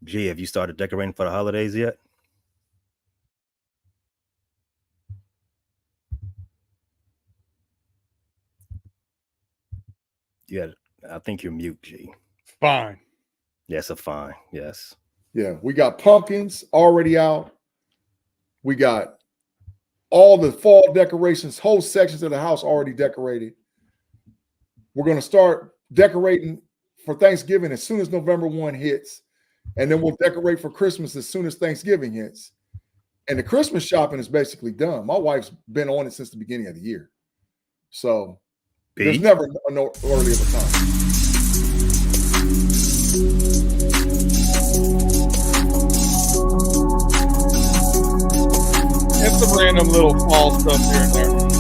G, have you started decorating for the holidays yet? Yeah, I think you're mute, G. Fine. Yes, a fine. Yes. Yeah, we got pumpkins already out. We got all the fall decorations, whole sections of the house already decorated. We're going to start decorating for Thanksgiving as soon as November 1 hits. And then we'll decorate for Christmas as soon as Thanksgiving hits. And the Christmas shopping is basically done. My wife's been on it since the beginning of the year. So there's never no early of a time. It's some random little fall stuff here and there.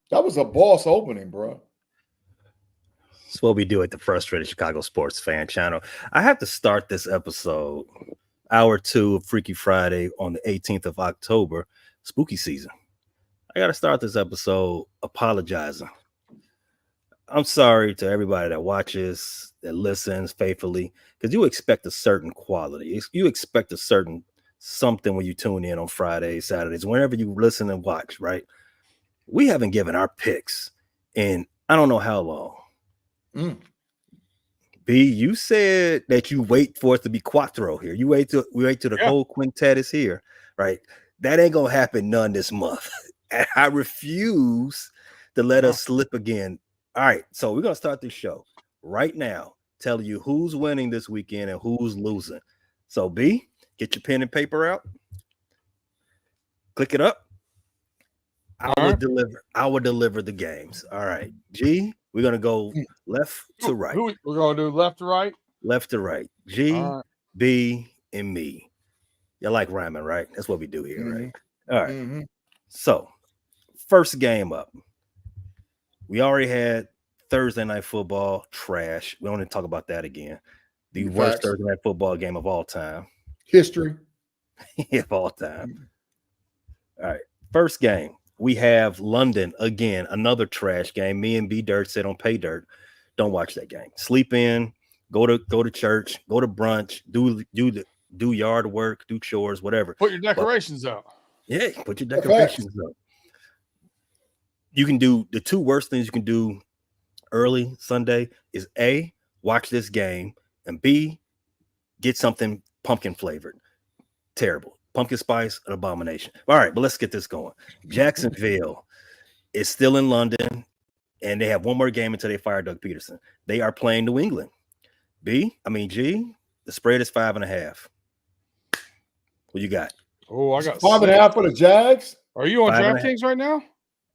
That was a boss opening, bro. That's what we do at the Frustrated Chicago Sports Fan Channel. I have to start this episode, hour 2 of Freaky Friday on the 18th of October, spooky season. I got to start this episode apologizing. I'm sorry to everybody that watches, that listens faithfully, because you expect a certain quality. You expect a certain something when you tune in on Fridays, Saturdays, whenever you listen and watch, right? We haven't given our picks in I don't know how long. B, you said that you wait for it to be quattro here. You wait till the whole quintet is here, right? That ain't gonna happen none this month. I refuse to let us slip again. All right, so we're gonna start this show right now, telling you who's winning this weekend and who's losing. So B, get your pen and paper out. Click it up. I will deliver the games. All right. G, we're gonna go left to right. We're gonna do left to right. Left to right. G, B, and me. You like rhyming, right? That's what we do here, right? All right. So, first game up. We already had Thursday night football trash. We don't need to talk about that again. The worst Thursday night football game of all time. History. Of all time. All right. First game. We have London again, another trash game. Me and B Dirt said on Pay Dirt, don't watch that game. Sleep in, go to church, go to brunch, do yard work, do chores, whatever. Put your decorations up. Yeah, put your decorations up. You can do the two worst things you can do early Sunday is A, watch this game, and B, get something pumpkin flavored. Terrible. Pumpkin spice, an abomination. All right, but let's get this going. Jacksonville is still in London, and they have one more game until they fire Doug Peterson. They are playing New England. G, the spread is 5.5. What you got? Oh, I got 5.5 for the Jags. Are you on DraftKings right now?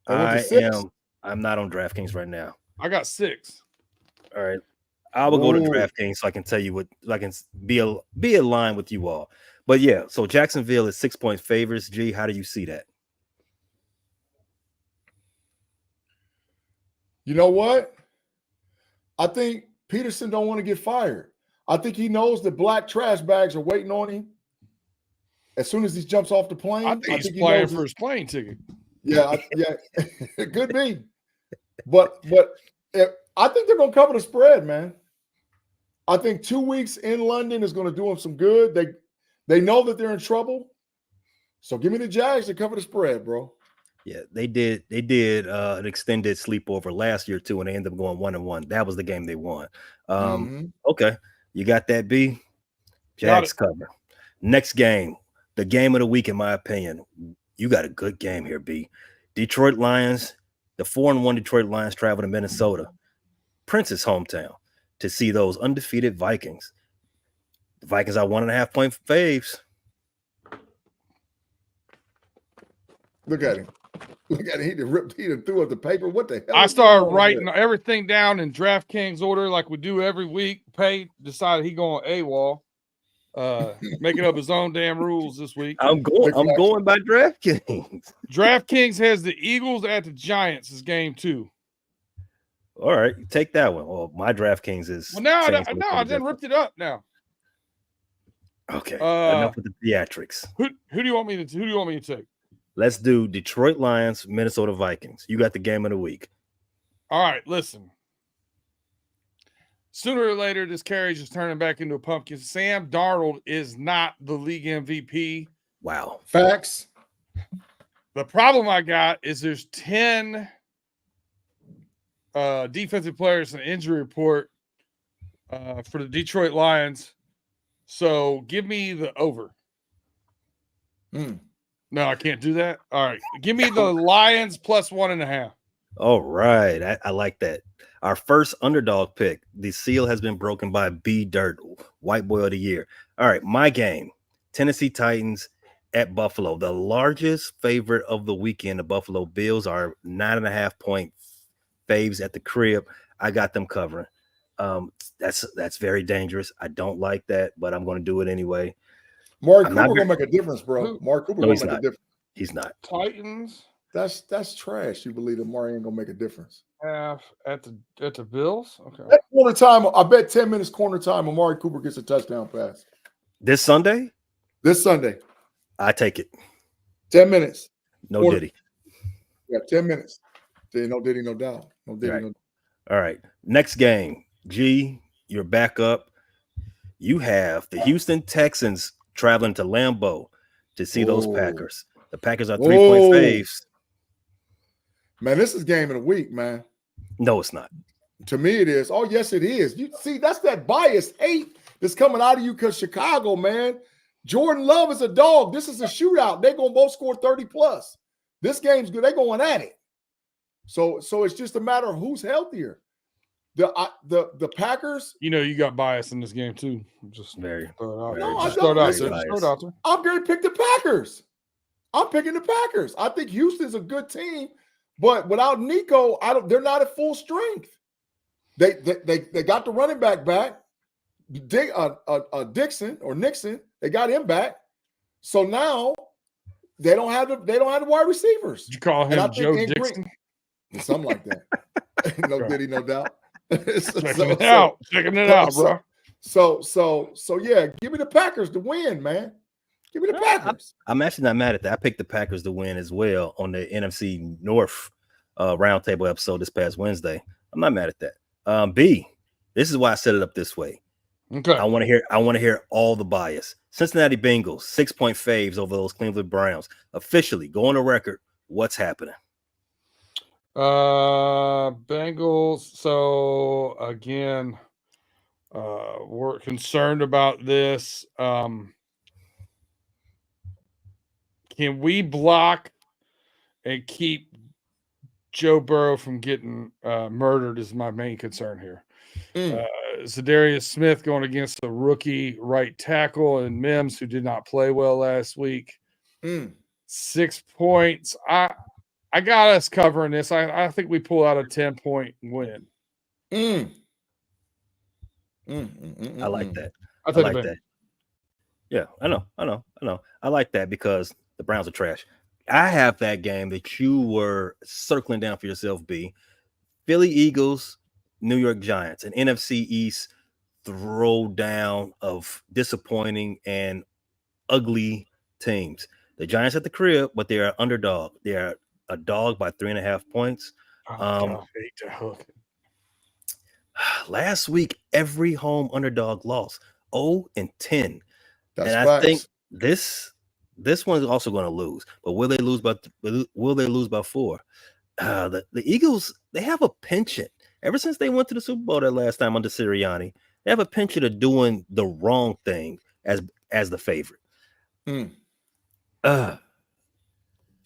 I'm not on DraftKings right now. I got 6. All right. I will go to DraftKings so I can tell you what I can be aligned with you all. But yeah, so Jacksonville is 6-point favorites. G, how do you see that? You know what? I think Peterson don't want to get fired. I think he knows that black trash bags are waiting on him. As soon as he jumps off the plane, I think he's playing for his plane ticket. Yeah, it could be. But I think they're going to cover the spread, man. I think 2 weeks in London is going to do them some good. They know that they're in trouble. So give me the Jags to cover the spread, bro. Yeah, they did an extended sleepover last year too, and they ended up going 1-1. That was the game they won. Okay, you got that, B? Jags cover. Next game, the game of the week, in my opinion. You got a good game here, B. Detroit Lions, the 4-1 Detroit Lions travel to Minnesota, Prince's hometown, to see those undefeated Vikings. The Vikings are 1.5-point faves. Look at him. Look at him. He threw up the paper. What the hell? I started writing everything down in DraftKings order like we do every week. Decided he going AWOL. making up his own damn rules this week. I'm going by DraftKings. DraftKings has the Eagles at the Giants is game 2. All right, take that one. Well, my DraftKings is Well, I done ripped it up now. Okay, enough with the theatrics. Who do you want me to take? Let's do Detroit Lions, Minnesota Vikings. You got the game of the week. All right, listen. Sooner or later, this carriage is turning back into a pumpkin. Sam Darnold is not the league MVP. Wow. Facts. The problem I got is there's 10 defensive players in the injury report for the Detroit Lions. So give me the over. No, I can't do that. All right. Give me the Lions plus 1.5. All right. I like that. Our first underdog pick. The seal has been broken by B Dirt, White Boy of the Year. All right. My game. Tennessee Titans at Buffalo. The largest favorite of the weekend. The Buffalo Bills are 9.5 point faves at the crib. I got them covering. That's very dangerous. I don't like that, but I'm going to do it anyway. Mark Cooper gonna make a difference, bro. Mark Cooper gonna make a difference. He's not. Titans. That's trash. You believe that Mark ain't gonna make a difference? Half at the Bills. Okay. That corner time. I bet 10 minutes corner time. Amari Cooper gets a touchdown pass This Sunday. I take it. 10 minutes. No corner. Diddy. Yeah, 10 minutes. No Diddy, no doubt. No Diddy, right. no doubt. All right. Next game. G, you're back up. You have the Houston Texans traveling to Lambeau to see those Packers. The Packers are 3-point faves. Man, this is game of the week, man. No, it's not. To me, it is. Oh, yes, it is. You see, that's that biased hate that's coming out of you because Chicago, man. Jordan Love is a dog. This is a shootout. They're going to both score 30 plus. This game's good. They're going at it. So it's just a matter of who's healthier. The Packers. You know, you got bias in this game too. Just very. Start out there. I'm going to pick the Packers. I'm picking the Packers. I think Houston's a good team, but without Nico, they're not at full strength. They got the running back. Dixon or Nixon. They got him back. So now they don't have the wide receivers. Did you call him Joe Dixon? Something like that. No Diddy, no doubt. Checking it out, bro. So yeah, give me the Packers to win, man. Give me the Packers. I'm actually not mad at that. I picked the Packers to win as well on the NFC North roundtable episode this past Wednesday. I'm not mad at that. B, this is why I set it up this way. Okay. I want to hear all the bias. Cincinnati Bengals, 6-point faves over those Cleveland Browns. Officially, go on the record. What's happening? Bengals. So again, we're concerned about this. Can we block and keep Joe Burrow from getting murdered is my main concern here. Zadarius Smith going against a rookie right tackle and Mims, who did not play well last week. 6 points. I got us covering this. I think we pull out a 10-point win. I like that. I like that. Yeah, I know. I like that because the Browns are trash. I have that game that you were circling down for yourself, B. Philly Eagles, New York Giants, an NFC East throwdown of disappointing and ugly teams. The Giants at the crib, but they are underdog. They are a dog by 3.5 points. I hate to hook. Last week, every home underdog lost 0-10. That's and I think this one is also going to lose. But will they lose by 4? The Eagles, they have a penchant. Ever since they went to the Super Bowl that last time under Sirianni, they have a penchant of doing the wrong thing as the favorite.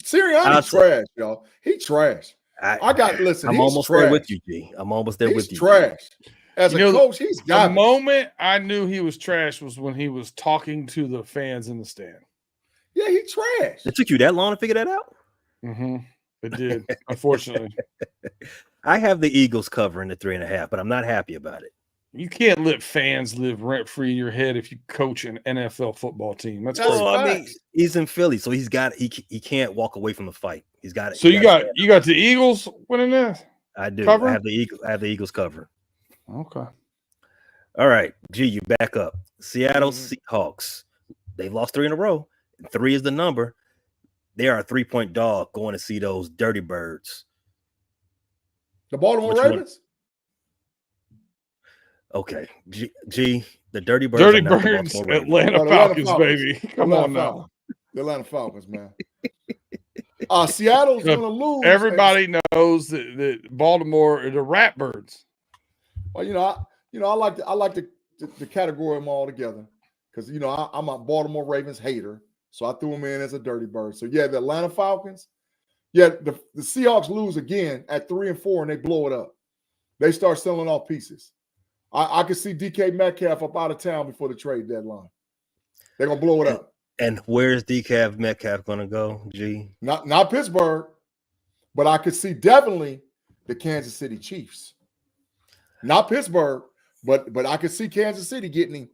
Sirianni's trash, y'all. He trash. I'm almost there with you, G. I'm almost there with you. He's trash. As a coach, he's got the moment I knew he was trash was when he was talking to the fans in the stand. Yeah, he trash. It took you that long to figure that out? It did, unfortunately. I have the Eagles covering the 3.5, but I'm not happy about it. You can't let fans live rent free in your head if you coach an NFL football team. That's That's crazy. No, I mean facts. he's in Philly, so he can't walk away from the fight. He's got it. So you got the Eagles winning this? I do. cover? I have the Eagles cover. Okay. All right, G, you back up. Seattle Mhm. Seahawks. They've lost 3 in a row. 3 is the number. They are a 3-point dog going to see those Dirty Birds. The Baltimore Which one? Ravens? Okay, G, the Dirty Birds. Dirty are not the Birds, Baltimore Ravens. Atlanta No, the Atlanta Falcons, Falcons. baby. The Come Atlanta on now. Falcons. The Atlanta Falcons, man. Seattle's going to lose. Everybody knows that Baltimore are the Ratbirds. Well, I like to categorize them all together because I'm a Baltimore Ravens hater, so I threw them in as a dirty bird. So yeah, the Atlanta Falcons. Yeah, the Seahawks lose again at 3-4 and they blow it up. They start selling off pieces. I could see DK Metcalf up out of town before the trade deadline. They're gonna blow it up. And where's DK Metcalf going to go, G? Not Pittsburgh, but I could see definitely the Kansas City Chiefs. Not Pittsburgh, but I could see Kansas City getting him.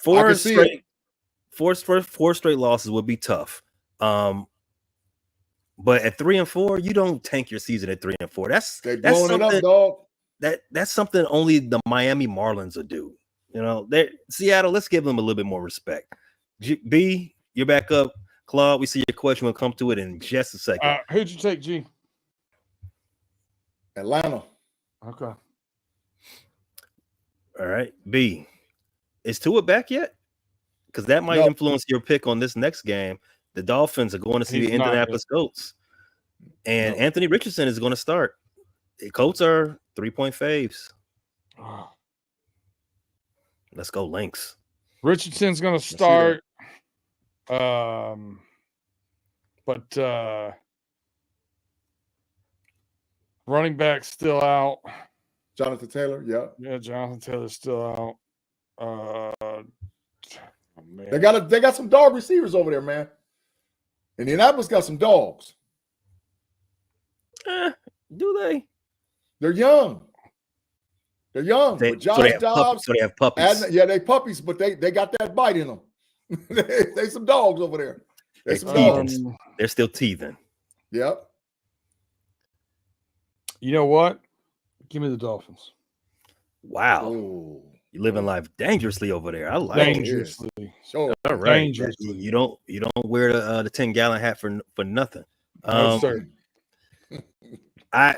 Four straight losses would be tough. But at 3-4, you don't tank your season at 3-4. That's blowing it up, dog. That's something only the Miami Marlins will do. Seattle, let's give them a little bit more respect. B, you're back up. Claude, we see your question. We'll come to it in just a second. Who'd you take, G? Atlanta. Okay. All right. B, is Tua back yet? Because that might influence your pick on this next game. The Dolphins are going to see the Indianapolis Colts. And Anthony Richardson is going to start. The Colts are 3-point faves. Let's go, Lynx. Richardson's going to start. But running back still out. Jonathan Taylor, yeah. Yeah, Jonathan Taylor's still out. Man. They got some dog receivers over there, man. Indianapolis got some dogs. Do they? They're young. But Josh Dobbs, so they have puppies. They puppies, but they got that bite in them. they some dogs over there. They're still teething. Yep. You know what? Give me the Dolphins. Wow. Ooh. You're living life dangerously over there. I like dangerously. it. Sure. All right. Dangerously. You don't wear the 10-gallon hat for nothing. No, sir. I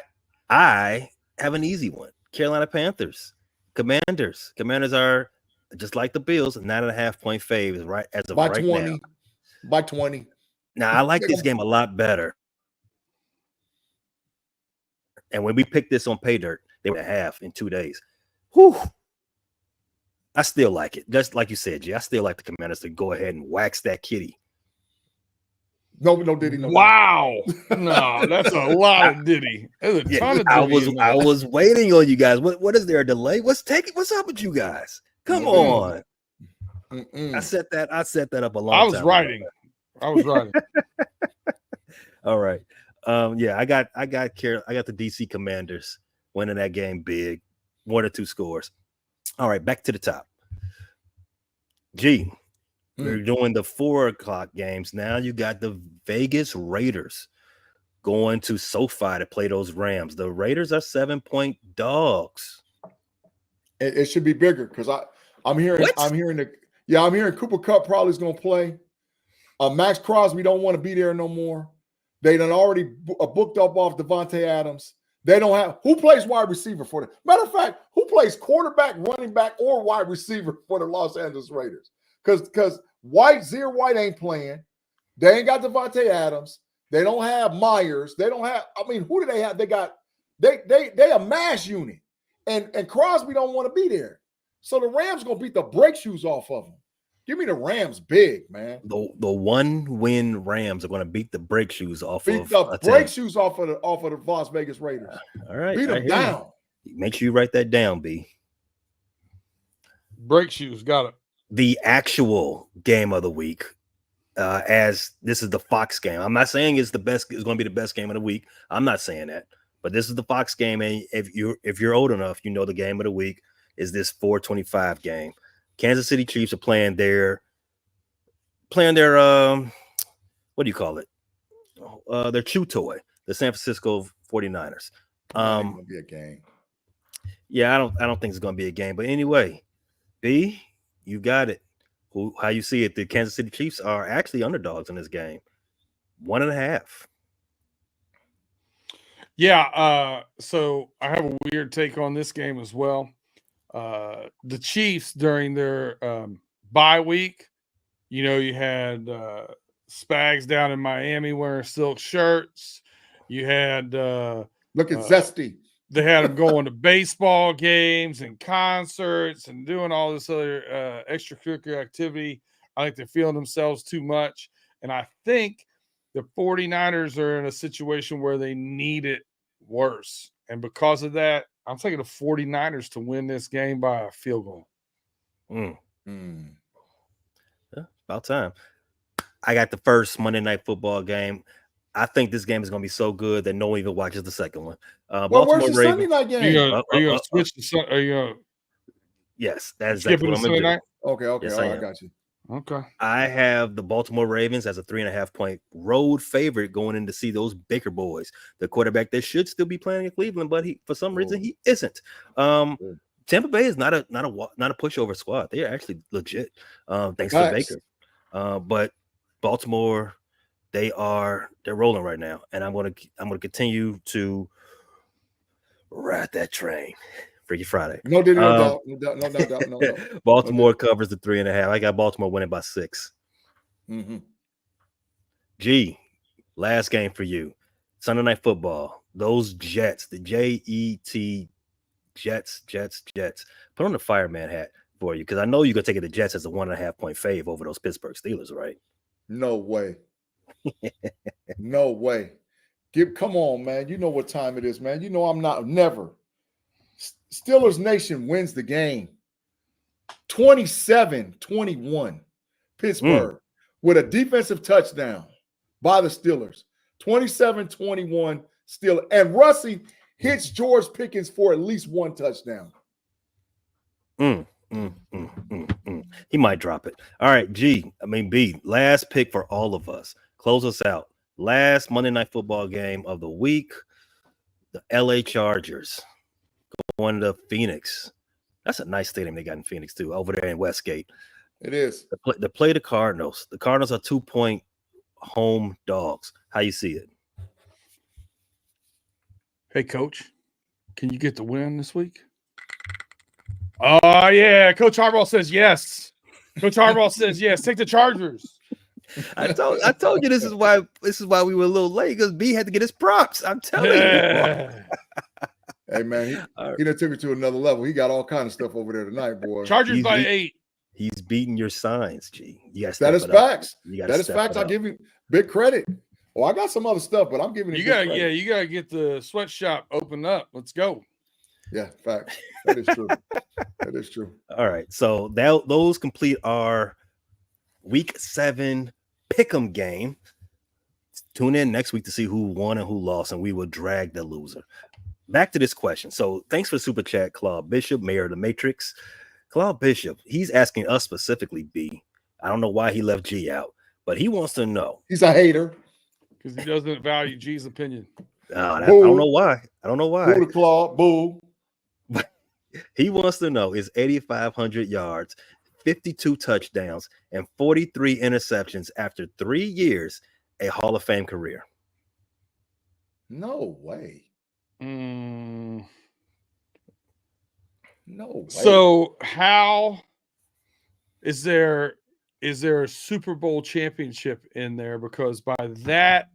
have an easy one. Carolina Panthers. Commanders. Commanders are just like the Bills, 9.5-point faves, right? As of right 20, now. By 20. Now I like this game a lot better. And when we picked this on Pay Dirt, they were at half in 2 days. Whew. I still like it. Just like you said, G. I still like the Commanders to go ahead and wax that kitty. No Diddy. No. Wow. No, that's a lot of Diddy. There's a ton of Diddy. I was waiting on you guys. What is there a delay? What's up with you guys? Come on. I set that up a long time. I was writing. All right. I got the DC Commanders winning that game big. 1 or 2 scores. All right, back to the top. G, we're doing the 4:00 games. Now you got the Vegas Raiders going to SoFi to play those Rams. The Raiders are 7-point dogs. It should be bigger because I'm hearing Cooper Kupp probably is going to play. Max Crosby don't want to be there no more. They done already booked up off Devontae Adams. They don't have who plays wide receiver for them. Matter of fact, who plays quarterback, running back, or wide receiver for the Los Angeles Raiders? Because Zaire White ain't playing. They ain't got Devontae Adams. They don't have Myers. They don't have. I mean, who do they have? They got they a mash unit, and Crosby don't want to be there. So the Rams gonna beat the brake shoes off of them. Give me the Rams big, man. The 1-win Rams are going to beat the brake shoes off of the brake shoes off of the Las Vegas Raiders. All right, beat them down. Make sure you write that down, B. Brake shoes, got it. The actual game of the week, as this is the Fox game. I'm not saying it's going to be the best game of the week. I'm not saying that, but this is the Fox game, and if you're old enough, you know the game of the week is this 425 game. Kansas City Chiefs are playing their what do you call it? Their chew toy, the San Francisco 49ers. Gonna be a game. Yeah, I don't think it's gonna be a game. But anyway, B, you got it. How you see it? The Kansas City Chiefs are actually underdogs in this game. 1.5. Yeah, so I have a weird take on this game as well. The Chiefs during their bye week, you had Spags down in Miami wearing silk shirts. You had look at Zesty. They had them going to baseball games and concerts and doing all this other extracurricular activity. I think they're feeling themselves too much. And I think the 49ers are in a situation where they need it worse. And because of that, I'm taking the 49ers to win this game by a field goal. Yeah, about time. I got the first Monday Night Football game. I think this game is going to be so good that no one even watches the second one. Baltimore where's the Sunday night game? Are you going to switch to Sunday? Are you going to? Yes, that's exactly what I'm going to do. Night? Okay. Yes, I got you. Okay. I have the Baltimore Ravens as a 3.5-point road favorite going in to see those Baker boys. The quarterback that should still be playing in Cleveland, but for some reason he isn't. Tampa Bay is not a pushover squad. They are actually legit. Thanks to Baker. But Baltimore, they're rolling right now, and I'm gonna continue to ride that train. Freaky Friday. No doubt. Baltimore covers the 3.5. I got Baltimore winning by 6. Mm-hmm. G, last game for you. Sunday Night Football. Those Jets, the Jet, Jets. Put on the fireman hat for you, because I know you're gonna take it the Jets as a 1.5-point fave over those Pittsburgh Steelers, right? No way. No way. Come on, man. You know what time it is, man. You know I'm not never. Steelers Nation wins the game. 27-21. Pittsburgh with a defensive touchdown by the Steelers. 27-21 Steelers. And Russie hits George Pickens for at least one touchdown. He might drop it. All right, B, last pick for all of us. Close us out. Last Monday Night Football game of the week. The LA Chargers going to Phoenix. That's a nice stadium they got in Phoenix, too, over there in Westgate. It is. They play the Cardinals. The Cardinals are 2-point home dogs. How you see it? Hey, Coach, can you get the win this week? Oh, yeah. Coach Harbaugh says yes. Coach Harbaugh says yes. Take the Chargers. I told you this is why we were a little late, because B had to get his props. I'm telling you. Hey, man, he done took it to another level. He got all kind of stuff over there tonight, boy. Chargers by 8. He's beating your signs, G. That is facts. That is facts. I give you big credit. Well, I got some other stuff, but I'm giving you credit. Yeah, you gotta get the sweatshop opened up. Let's go. Yeah, facts. That is true. That is true. All right, so those complete our Week 7 pick'em game. Tune in next week to see who won and who lost, and we will drag the loser. Back to this question. So thanks for Super Chat, Claude Bishop, Mayor of the Matrix. Claude Bishop, he's asking us specifically, B. I don't know why he left G out, but he wants to know. He's a hater. Because he doesn't value G's opinion. I don't know why. Boo to Claude, boo. He wants to know, is 8,500 yards, 52 touchdowns, and 43 interceptions after 3 years a Hall of Fame career? No way. No way. So how is there a Super Bowl championship in there? Because by that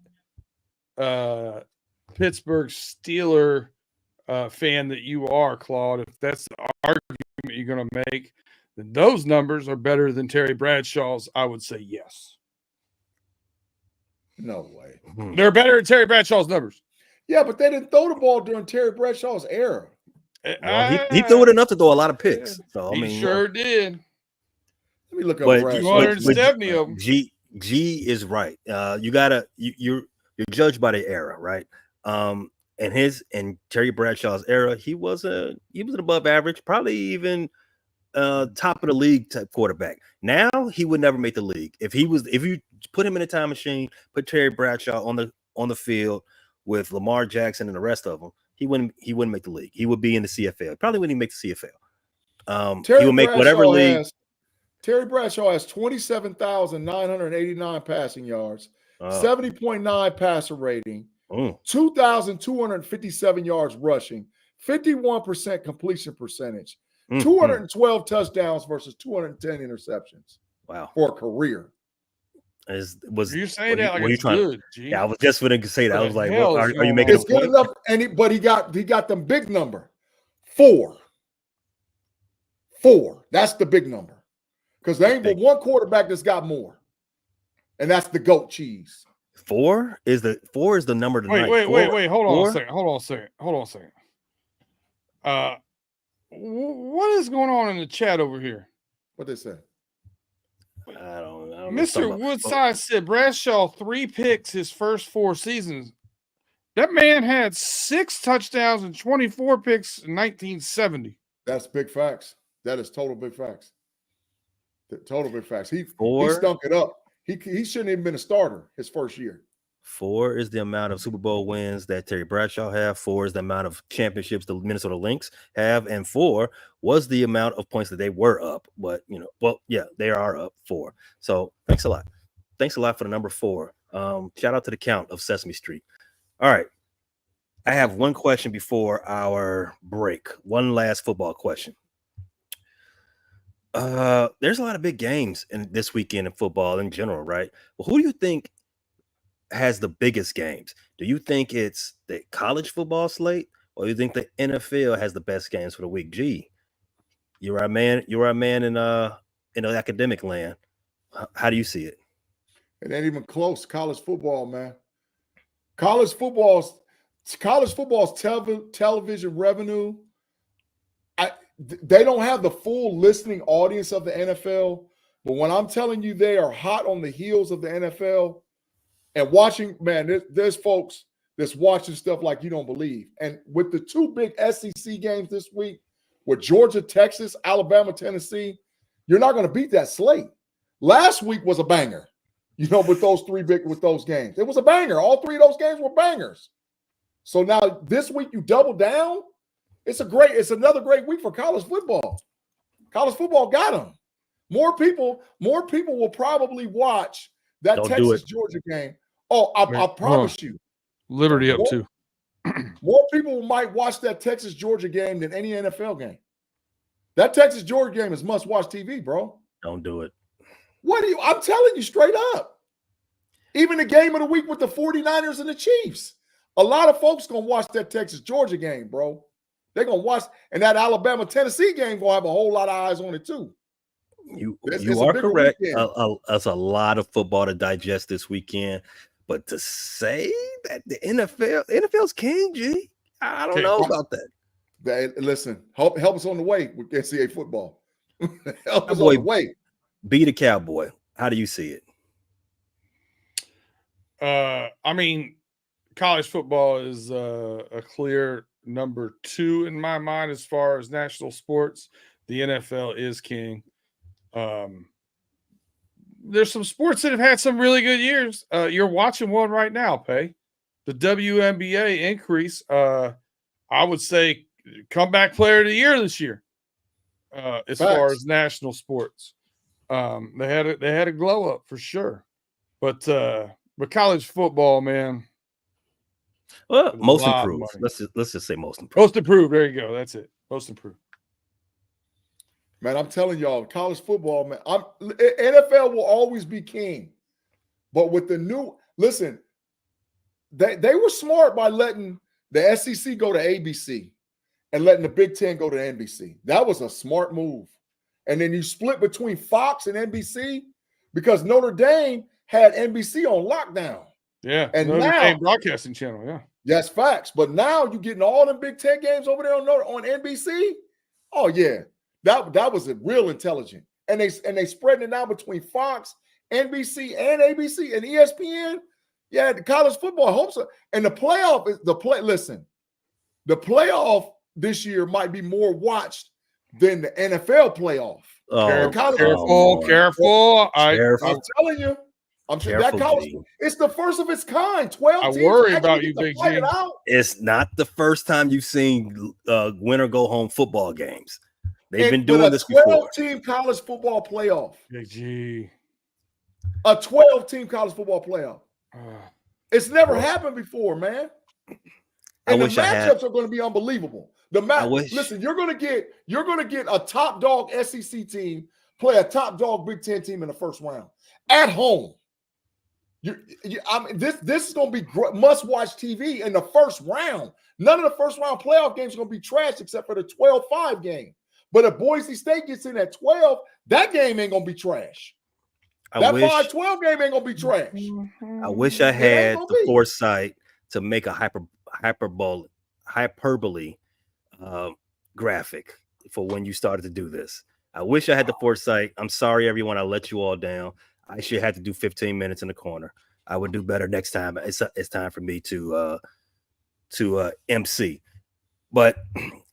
Pittsburgh Steeler fan that you are, Claude, if that's the argument you're going to make, then those numbers are better than Terry Bradshaw's. I would say yes. No way. They're better than Terry Bradshaw's numbers. Yeah, but they didn't throw the ball during Terry Bradshaw's era. Well, he threw it enough to throw a lot of picks. So he sure did. Let me look up Bradshaw. 270 of them. G is right. You're judged by the era, right? in Terry Bradshaw's era, he was an above average, probably even top of the league type quarterback. Now he would never make the league. If you put him in a time machine, put Terry Bradshaw on the field with Lamar Jackson and the rest of them, he wouldn't make the league. He would be in the CFL. Probably wouldn't even make the CFL. He would make whatever league. Terry Bradshaw has 27,989 passing yards, 70.9 passer rating, 2,257 yards rushing, 51% completion percentage, 212 touchdowns versus 210 interceptions. Wow. For a career. You saying that like it's good? Yeah, I was just going to say that. I was like, well, are you making it's good enough? But he got them big number. 4. That's the big number. Because there ain't but one quarterback that's got more. And that's the goat cheese. 4 is the number tonight. Wait. Hold on a second. What is going on in the chat over here? What they say? I don't know. Mr. Woodside said Bradshaw 3 picks his first 4 seasons. That man had 6 touchdowns and 24 picks in 1970. That's big facts. That is total big facts. Total big facts. He stunk it up. He shouldn't even been a starter his first year. 4 is the amount of Super Bowl wins that Terry Bradshaw have. 4 is the amount of championships the Minnesota Lynx have, and 4 was the amount of points that they were up. But they are up 4. So thanks a lot. Thanks a lot for the number 4. Shout out to the Count of Sesame Street. All right, I have one question before our break. One last football question. There's a lot of big games in this weekend in football in general, right? Well, who do you think has the biggest games? Do you think it's the college football slate, or do you think the NFL has the best games for the week? Gee, you're our man in the academic land. How do you see it? It ain't even close. College football, man. College football's television revenue. They don't have the full listening audience of the NFL, but when I'm telling you they are hot on the heels of the NFL and watching, man, there's folks that's watching stuff like you don't believe. And with the 2 big SEC games this week, with Georgia, Texas, Alabama, Tennessee, you're not going to beat that slate. Last week was a banger, with those games. It was a banger. All 3 of those games were bangers. So now this week you double down. It's another great week for college football. College football got them. More people will probably watch that Texas-Georgia game. Oh, I promise you. Liberty up too. More people might watch that Texas-Georgia game than any NFL game. That Texas-Georgia game is must-watch TV, bro. Don't do it. I'm telling you straight up. Even the game of the week with the 49ers and the Chiefs. A lot of folks going to watch that Texas-Georgia game, bro. They're going to watch, and that Alabama-Tennessee game going to have a whole lot of eyes on it, too. You are correct. That's a lot of football to digest this weekend. But to say that the NFL's king, G, I don't know about that. Listen, help us on the way with NCAA football. Help us on the way. Be the Cowboy. How do you see it? I mean, college football is a clear number 2 in my mind as far as national sports. The NFL is king. There's some sports that have had some really good years. You're watching one right now, Pay. The WNBA increase. I would say comeback player of the year this year. As far as national sports, they had a glow up for sure. But college football, man. Well, most improved. Let's just say most improved. Most improved. There you go. That's it. Most improved. Man, I'm telling y'all, college football, man. NFL will always be king. But with the new, listen, they were smart by letting the SEC go to ABC and letting the Big Ten go to NBC. That was a smart move. And then you split between Fox and NBC because Notre Dame had NBC on lockdown. Yeah, and Notre now Dame broadcasting channel. Yeah, that's facts. But now you're getting all the Big Ten games over there on NBC. Oh yeah, that was a real intelligent. And they spreading it now between Fox, NBC, and ABC and ESPN. Yeah, the college football hopes, and the playoff is the play. Listen, the playoff this year might be more watched than the NFL playoff. Oh, Careful. I'm telling you, I'm sure that college. It's the first of its kind. 12 I teams worry actually about get you, to Big fight G. it out. It's not the first time you've seen winner go home football games. They've been doing this before. 12-team college football playoff. Big G. A 12-team college football playoff. It's never happened before, man. And the matchups are going to be unbelievable. Listen, you're going to get a top dog SEC team play a top dog Big Ten team in the first round at home. This is going to be must-watch TV in the first round. None of the first round playoff games are going to be trashed except for the 12-5 game. But if Boise State gets in at 12, that game ain't going to be trash. That 5-12 game ain't going to be trash. I wish I had the foresight to make a hyperbole graphic for when you started to do this. I wish I had the foresight. I'm sorry, everyone. I let you all down. I should have to do 15 minutes in the corner. I would do better next time. It's time for me to MC. But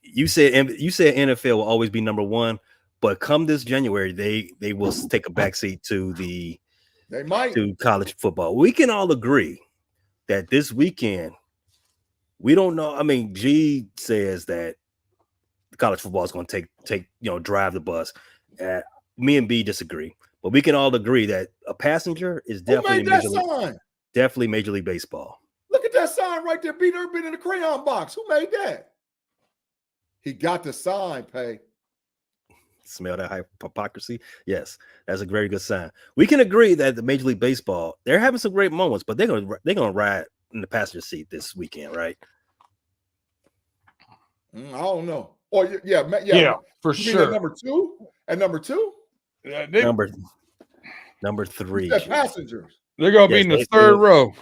you said NFL will always be number one. But come this January, they will take a backseat to college football. We can all agree that this weekend, we don't know. I mean, G says that college football is going to take drive the bus. Me and B disagree, but we can all agree that a passenger is definitely Major League Baseball. Look at that sign right there. Beat Urban in the crayon box. Who made that? He got the sign, Pay. Smell that hypocrisy? Yes, that's a very good sign. We can agree that the Major League Baseball, they're having some great moments, but they're gonna ride in the passenger seat this weekend, right? I don't know. Oh yeah, for sure. Number two. Number three. Passengers. They're gonna be in the third row.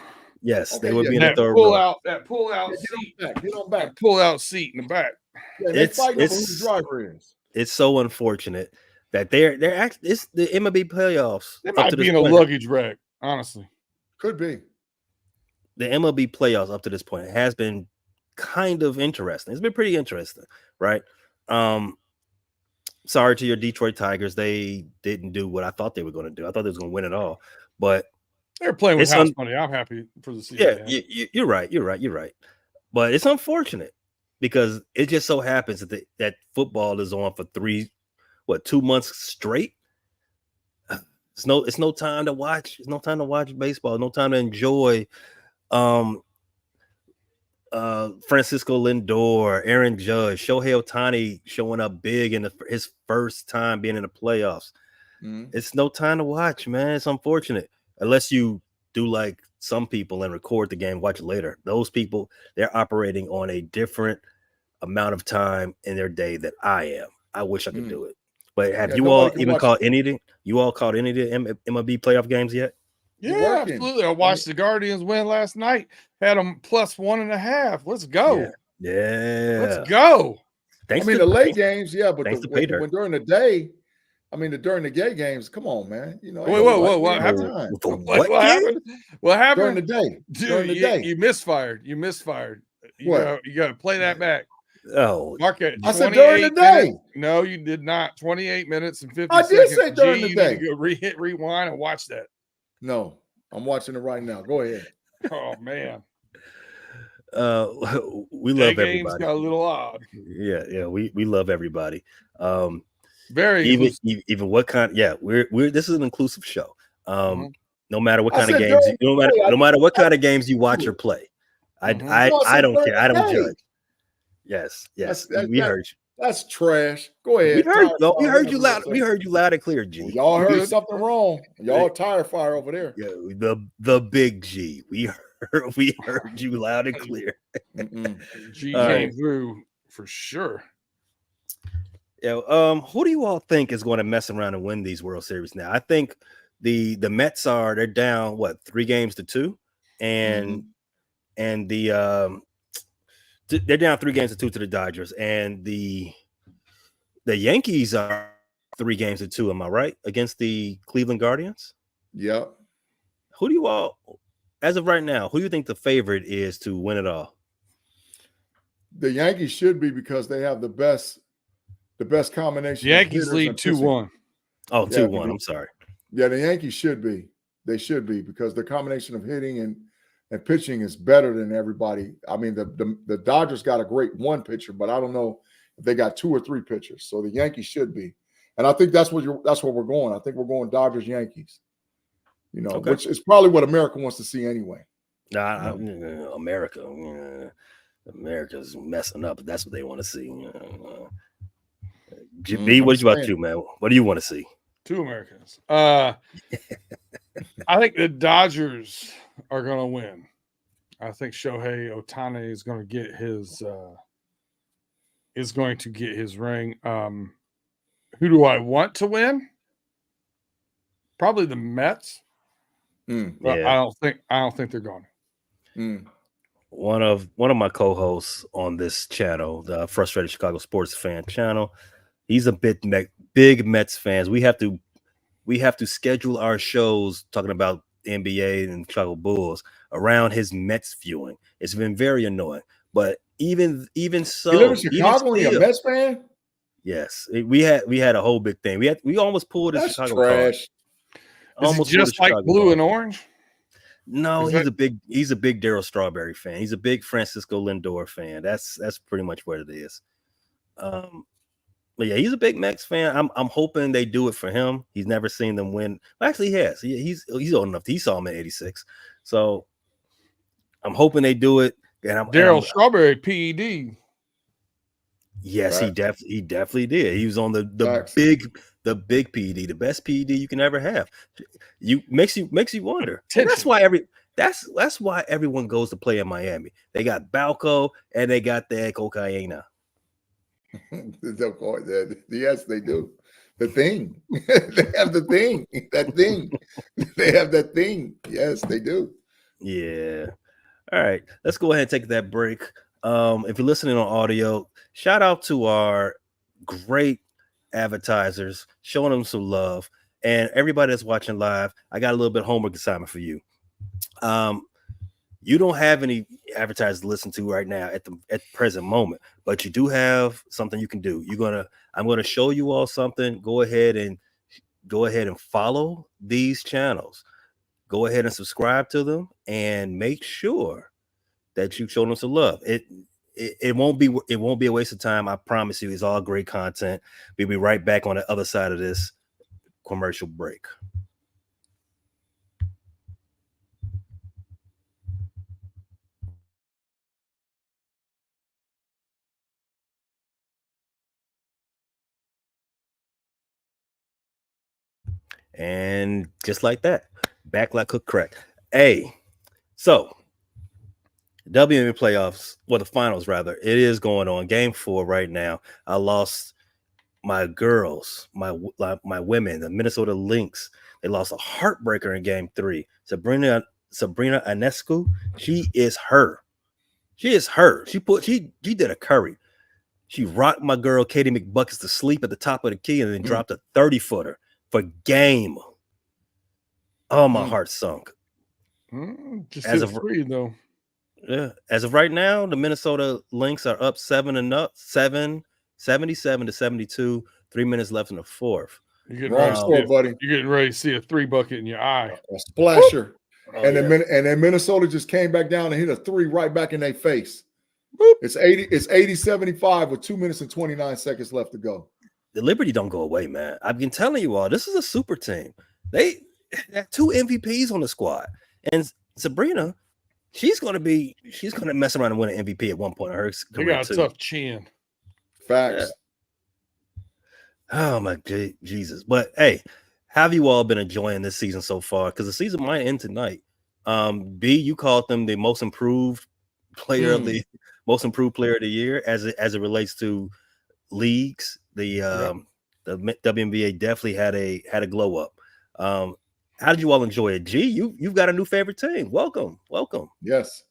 Yes, they will be in the third row. That pull out seat. Get on back. Pull out seat in the back. Yeah, they're fighting over who the driver is. It's so unfortunate that they're it's the MLB playoffs. They might be in a luggage rack, honestly. Could be. The MLB playoffs up to this point has been kind of interesting. It's been pretty interesting, right? Sorry to your Detroit Tigers. They didn't do what I thought they were going to do. I thought they was going to win it all, but they're playing with house money. I'm happy for the season. Yeah, you're right. But it's unfortunate because it just so happens that football is on for 2 months straight. It's no time to watch. It's no time to watch baseball. No time to enjoy. Francisco Lindor, Aaron Judge, Shohei Ohtani showing up big in his first time being in the playoffs. It's no time to watch, man. It's unfortunate. Unless you do like some people and record the game, watch it later. Those people, they're operating on a different amount of time in their day that I am. I wish I could do it. But have you all even caught any of the MLB playoff games yet? Yeah, absolutely. I watched the Guardians win last night. Had them +1.5. Let's go. Yeah. Let's go. The late games, but when during the day, during the day games, come on, man. Whoa. What happened? What happened? During the day. Dude, you misfired. You got to play that back. Oh, Mark it. I said during the day. Minutes. No, you did not. 28 minutes and 50 seconds. I did say during the day. You need to hit rewind and watch that. No, I'm watching it right now. Go ahead. Oh man. We love everybody. Game's got a little odd. Yeah. We love everybody. Very even what kind. Yeah, we're this is an inclusive show. No matter what kind of games, no matter what kind of games you watch or play, I don't care. I don't judge. Yes. We heard you. That's trash. Go ahead. We heard you loud. We heard you loud and clear, G. Well, y'all heard something wrong. Y'all tire fire over there. Yeah, the big G. We heard you loud and clear. G came through for sure. Yeah. Who do you all think is going to mess around and win these World Series now? I think the Mets they're down 3-2, and they're down 3-2 to the Dodgers, and the Yankees are 3-2. Am I right? Against the Cleveland Guardians. Yep. Who do you all? as of right now, who do you think the favorite is to win it all? The Yankees should be because they have the best combination. The of Yankees hitters lead and pitching. 2-1. Oh, Yeah, 2-1. I'm sorry. Yeah, the Yankees should be. They should be because the combination of hitting and pitching is better than everybody. I mean, the Dodgers got a great one pitcher, but I don't know if they got 2 or 3 pitchers. So the Yankees should be, and I think that's what we're going. I think we're going Dodgers Yankees. You know, Okay. which is probably what America wants to see anyway. Nah, America's messing up. That's what they want to see. B, what about you, man? What do you want to see? 2 Americans. I think the Dodgers are going to win. I think Shohei Ohtani is going to get his ring. Who do I want to win? Probably the Mets. But Yeah. I don't think they're going. One of my co-hosts on this channel, the Frustrated Chicago Sports Fan channel, he's a big Mets fans. We have to schedule our shows talking about the NBA and Chicago Bulls around his Mets viewing. It's been very annoying. But even so, you live in Chicago and you're a Mets fan? Yes, we had a whole big thing. We almost pulled the That's Chicago trash. card. Is he just like blue and orange? No, he's a big Darryl Strawberry fan. He's a big Francisco Lindor fan. That's pretty much what it is. But yeah, he's a big Mets fan. I'm hoping they do it for him. He's never seen them win. Well, actually, he has. He's old enough. He saw him in '86. So I'm hoping they do it. Darryl Strawberry, PED. Yes, he definitely did. He was on the big PED, the best PED you can ever have. Makes you wonder. That's why everyone goes to play in Miami. They got Balco and they got the cocaine. Yes, they do. The thing. They have the thing. That thing. They have that thing. Yes, they do. Yeah. All right. Let's go ahead and take that break. If you're listening on audio, shout out to our great advertisers, showing them some love, and everybody that's watching live. I got a little bit of homework assignment for you. You don't have any advertisers to listen to right now at the present moment, but you do have something you can do. I'm gonna show you all something. Go ahead and follow these channels. Go ahead and subscribe to them, and make sure that you show them some love. It won't be a waste of time. I promise you, it's all great content. We'll be right back on the other side of this commercial break. And just like that, back like cooked crack. Hey, so WNBA playoffs, the finals rather, it is going on. Game 4 right now. I lost my girls, my women, the Minnesota Lynx. They lost a heartbreaker in Game 3. Sabrina Ionescu, she is her. She did a curry. She rocked my girl Katie McBuckets to sleep at the top of the key and then dropped a 30-footer for game. Oh, my heart sunk. Just as of 3 though. Yeah, as of right now, the Minnesota Lynx are up 77-72. 3 minutes left in the fourth. You're getting ready to see a 3 bucket in your eye. A splasher. And then Minnesota just came back down and hit a 3 right back in their face. Boop. It's 80-75 with 2 minutes and 29 seconds left to go. The Liberty don't go away, man. I've been telling you all, this is a super team. They have 2 MVPs on the squad. And Sabrina, she's gonna mess around and win an MVP at one point in her career. They got a tough chin. Facts. Yeah. Oh my Jesus. But hey, have you all been enjoying this season so far? Because the season might end tonight. B, you called them the most improved player of the year as it relates to leagues. The WNBA definitely had a glow up. How did you all enjoy it? G, you've got a new favorite team. Welcome. Yes,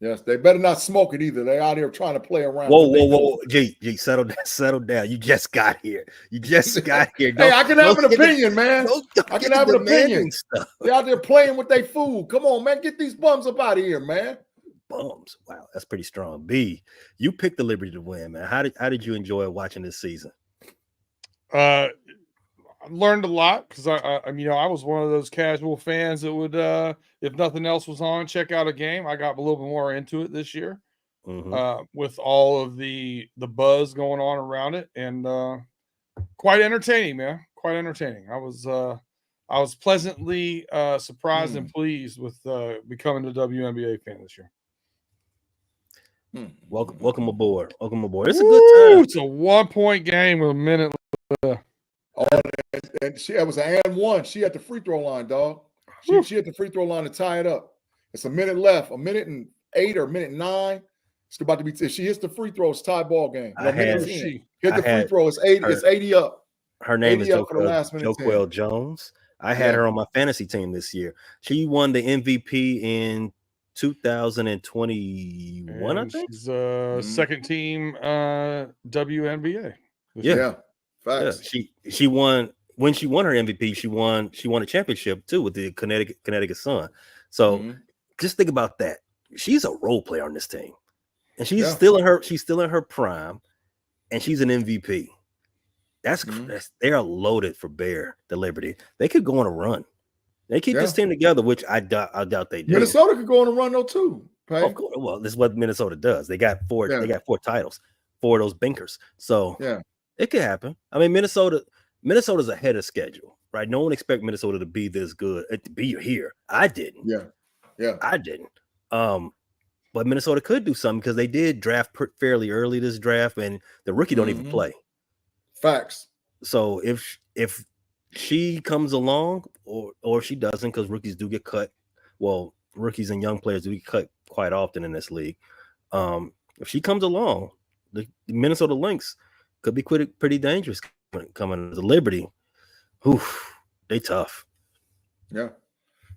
Yes, they better not smoke it either. They out here trying to play around. Whoa. G, settle down. You just got here. Hey, I can have an opinion, man. I can have an opinion. Stuff. They're out there playing with their food. Come on, man. Get these bums up out of here, man. Bums. Wow, that's pretty strong. B, you picked the Liberty to win, man. How did you enjoy watching this season? I learned a lot because I was one of those casual fans that would, if nothing else was on, check out a game. I got a little bit more into it this year, with all of the buzz going on around it, and quite entertaining, man. Quite entertaining. I was pleasantly surprised and pleased with becoming a WNBA fan this year. Welcome aboard. It's a good time. It's a 1-point game with a minute left. Oh, and it was an and one. She had the free throw line, dog. She had the free throw line to tie it up. It's a minute left, a minute and 8 or a minute 9. It's about to be. If she hits the free throw, it's tie ball game. Hit the free throw. It's 80. It's 80 up. Her name is Joquel Jones. I had her on my fantasy team this year. She won the MVP in 2021. I think she's second team WNBA. Yeah. Facts. Yeah, she won when she won her MVP. She won a championship too with the Connecticut Sun. So just think about that. She's a role player on this team, and she's still in her prime, and she's an MVP. That's they are loaded for bear. The Liberty, they could go on a run. They keep this team together, which I doubt they do. Minnesota could go on a run though too. Right? Of course. Well, this is what Minnesota does. They got 4 titles, 4 of those binkers. So it could happen. I mean, Minnesota's ahead of schedule, right? No one expects Minnesota to be this good, to be here. I didn't. Yeah. I didn't. But Minnesota could do something because they did draft fairly early this draft, and the rookie don't even play. Facts. So if she comes along, or if she doesn't, because rookies do get cut. Well, rookies and young players do get cut quite often in this league. If she comes along, the Minnesota Lynx could be pretty dangerous coming to the Liberty. They tough. Yeah.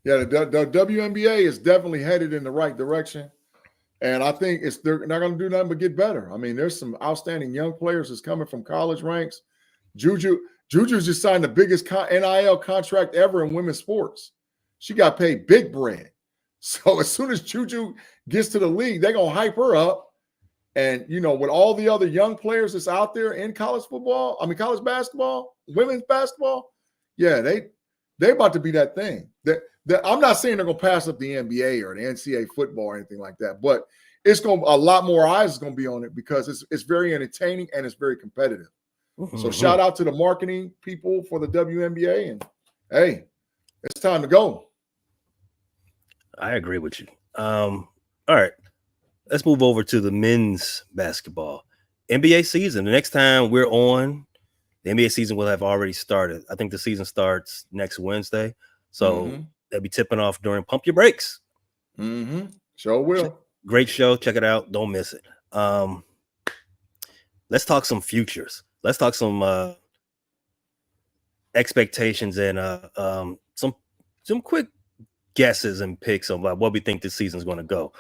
The WNBA is definitely headed in the right direction. And I think they're not going to do nothing but get better. I mean, there's some outstanding young players that's coming from college ranks. Juju's just signed the biggest NIL contract ever in women's sports. She got paid big bread. So as soon as Juju gets to the league, they're going to hype her up. And, with all the other young players that's out there in college basketball, women's basketball, they about to be that thing. I'm not saying they're going to pass up the NBA or the NCAA football or anything like that, but a lot more eyes is going to be on it because it's very entertaining and it's very competitive. So shout out to the marketing people for the WNBA, and hey, it's time to go. I agree with you. All right, let's move over to the men's basketball NBA season. The next time we're on, the NBA season will have already started. I think the season starts next Wednesday, so they'll be tipping off during Pump Your Brakes. Sure will. Great show. Check it out. Don't miss it. Let's talk some futures. Let's talk some expectations and some quick guesses and picks on what we think this season is going to go.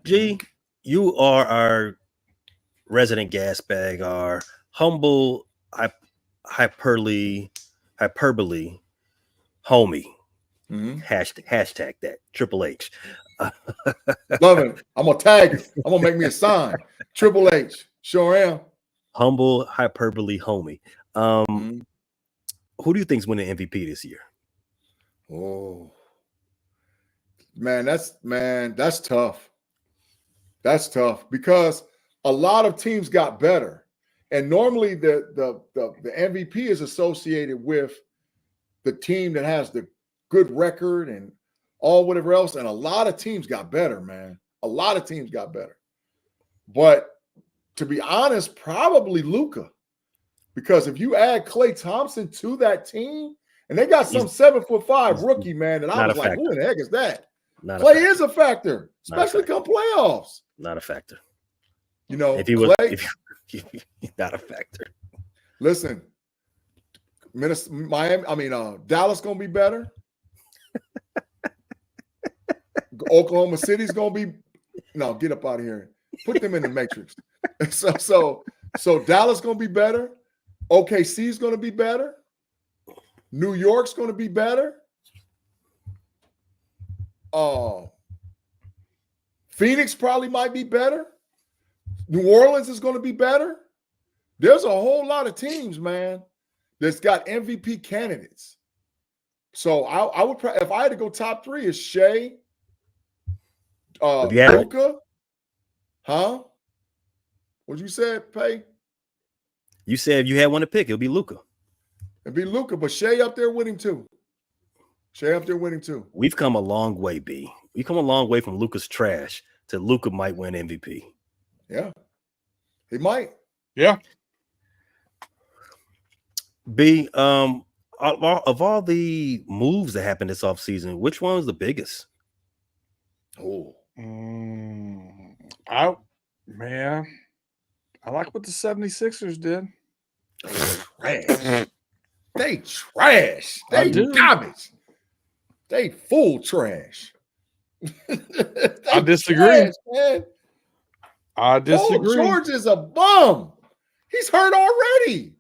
G, you are our resident gas bag, our humble hyperbole homie. Hashtag that Triple H. Love it. I'm gonna tag it. I'm gonna make me a sign. Triple H. Sure am. Humble hyperbole homie. Who do you think's winning MVP this year? Oh, man, that's tough. That's tough because a lot of teams got better, and normally the MVP is associated with the team that has the good record and all whatever else. And a lot of teams got better, man. A lot of teams got better. But to be honest, probably Luka. Because if you add Klay Thompson to that team, and they got some 7'5" rookie, man, and I was like, who in the heck is that? Klay is a factor, especially come playoffs. Not a factor. If he was not a factor. Listen, Dallas gonna be better. Oklahoma City's gonna be No, get up out of here. Put them in the matrix. So Dallas going to be better. OKC is going to be better. New York's going to be better. Phoenix probably might be better. New Orleans is going to be better. There's a whole lot of teams, man, that's got MVP candidates. So I would, if I had to go top three, is Shea, Luka, huh? What you said, Pay? You said if you had one to pick, it'll be Luka. It'd be Luka, but Shea up there with him too. Shea up there with him too. We've come a long way, B. We've come a long way from Luka's trash to Luka might win MVP. Yeah, he might. Yeah. B, of all the moves that happened this offseason, which one was the biggest? Oh, I like what the 76ers did. Trash. They trash. They garbage. They full trash. I disagree. Trash, man. I disagree. Paul George is a bum. He's hurt already.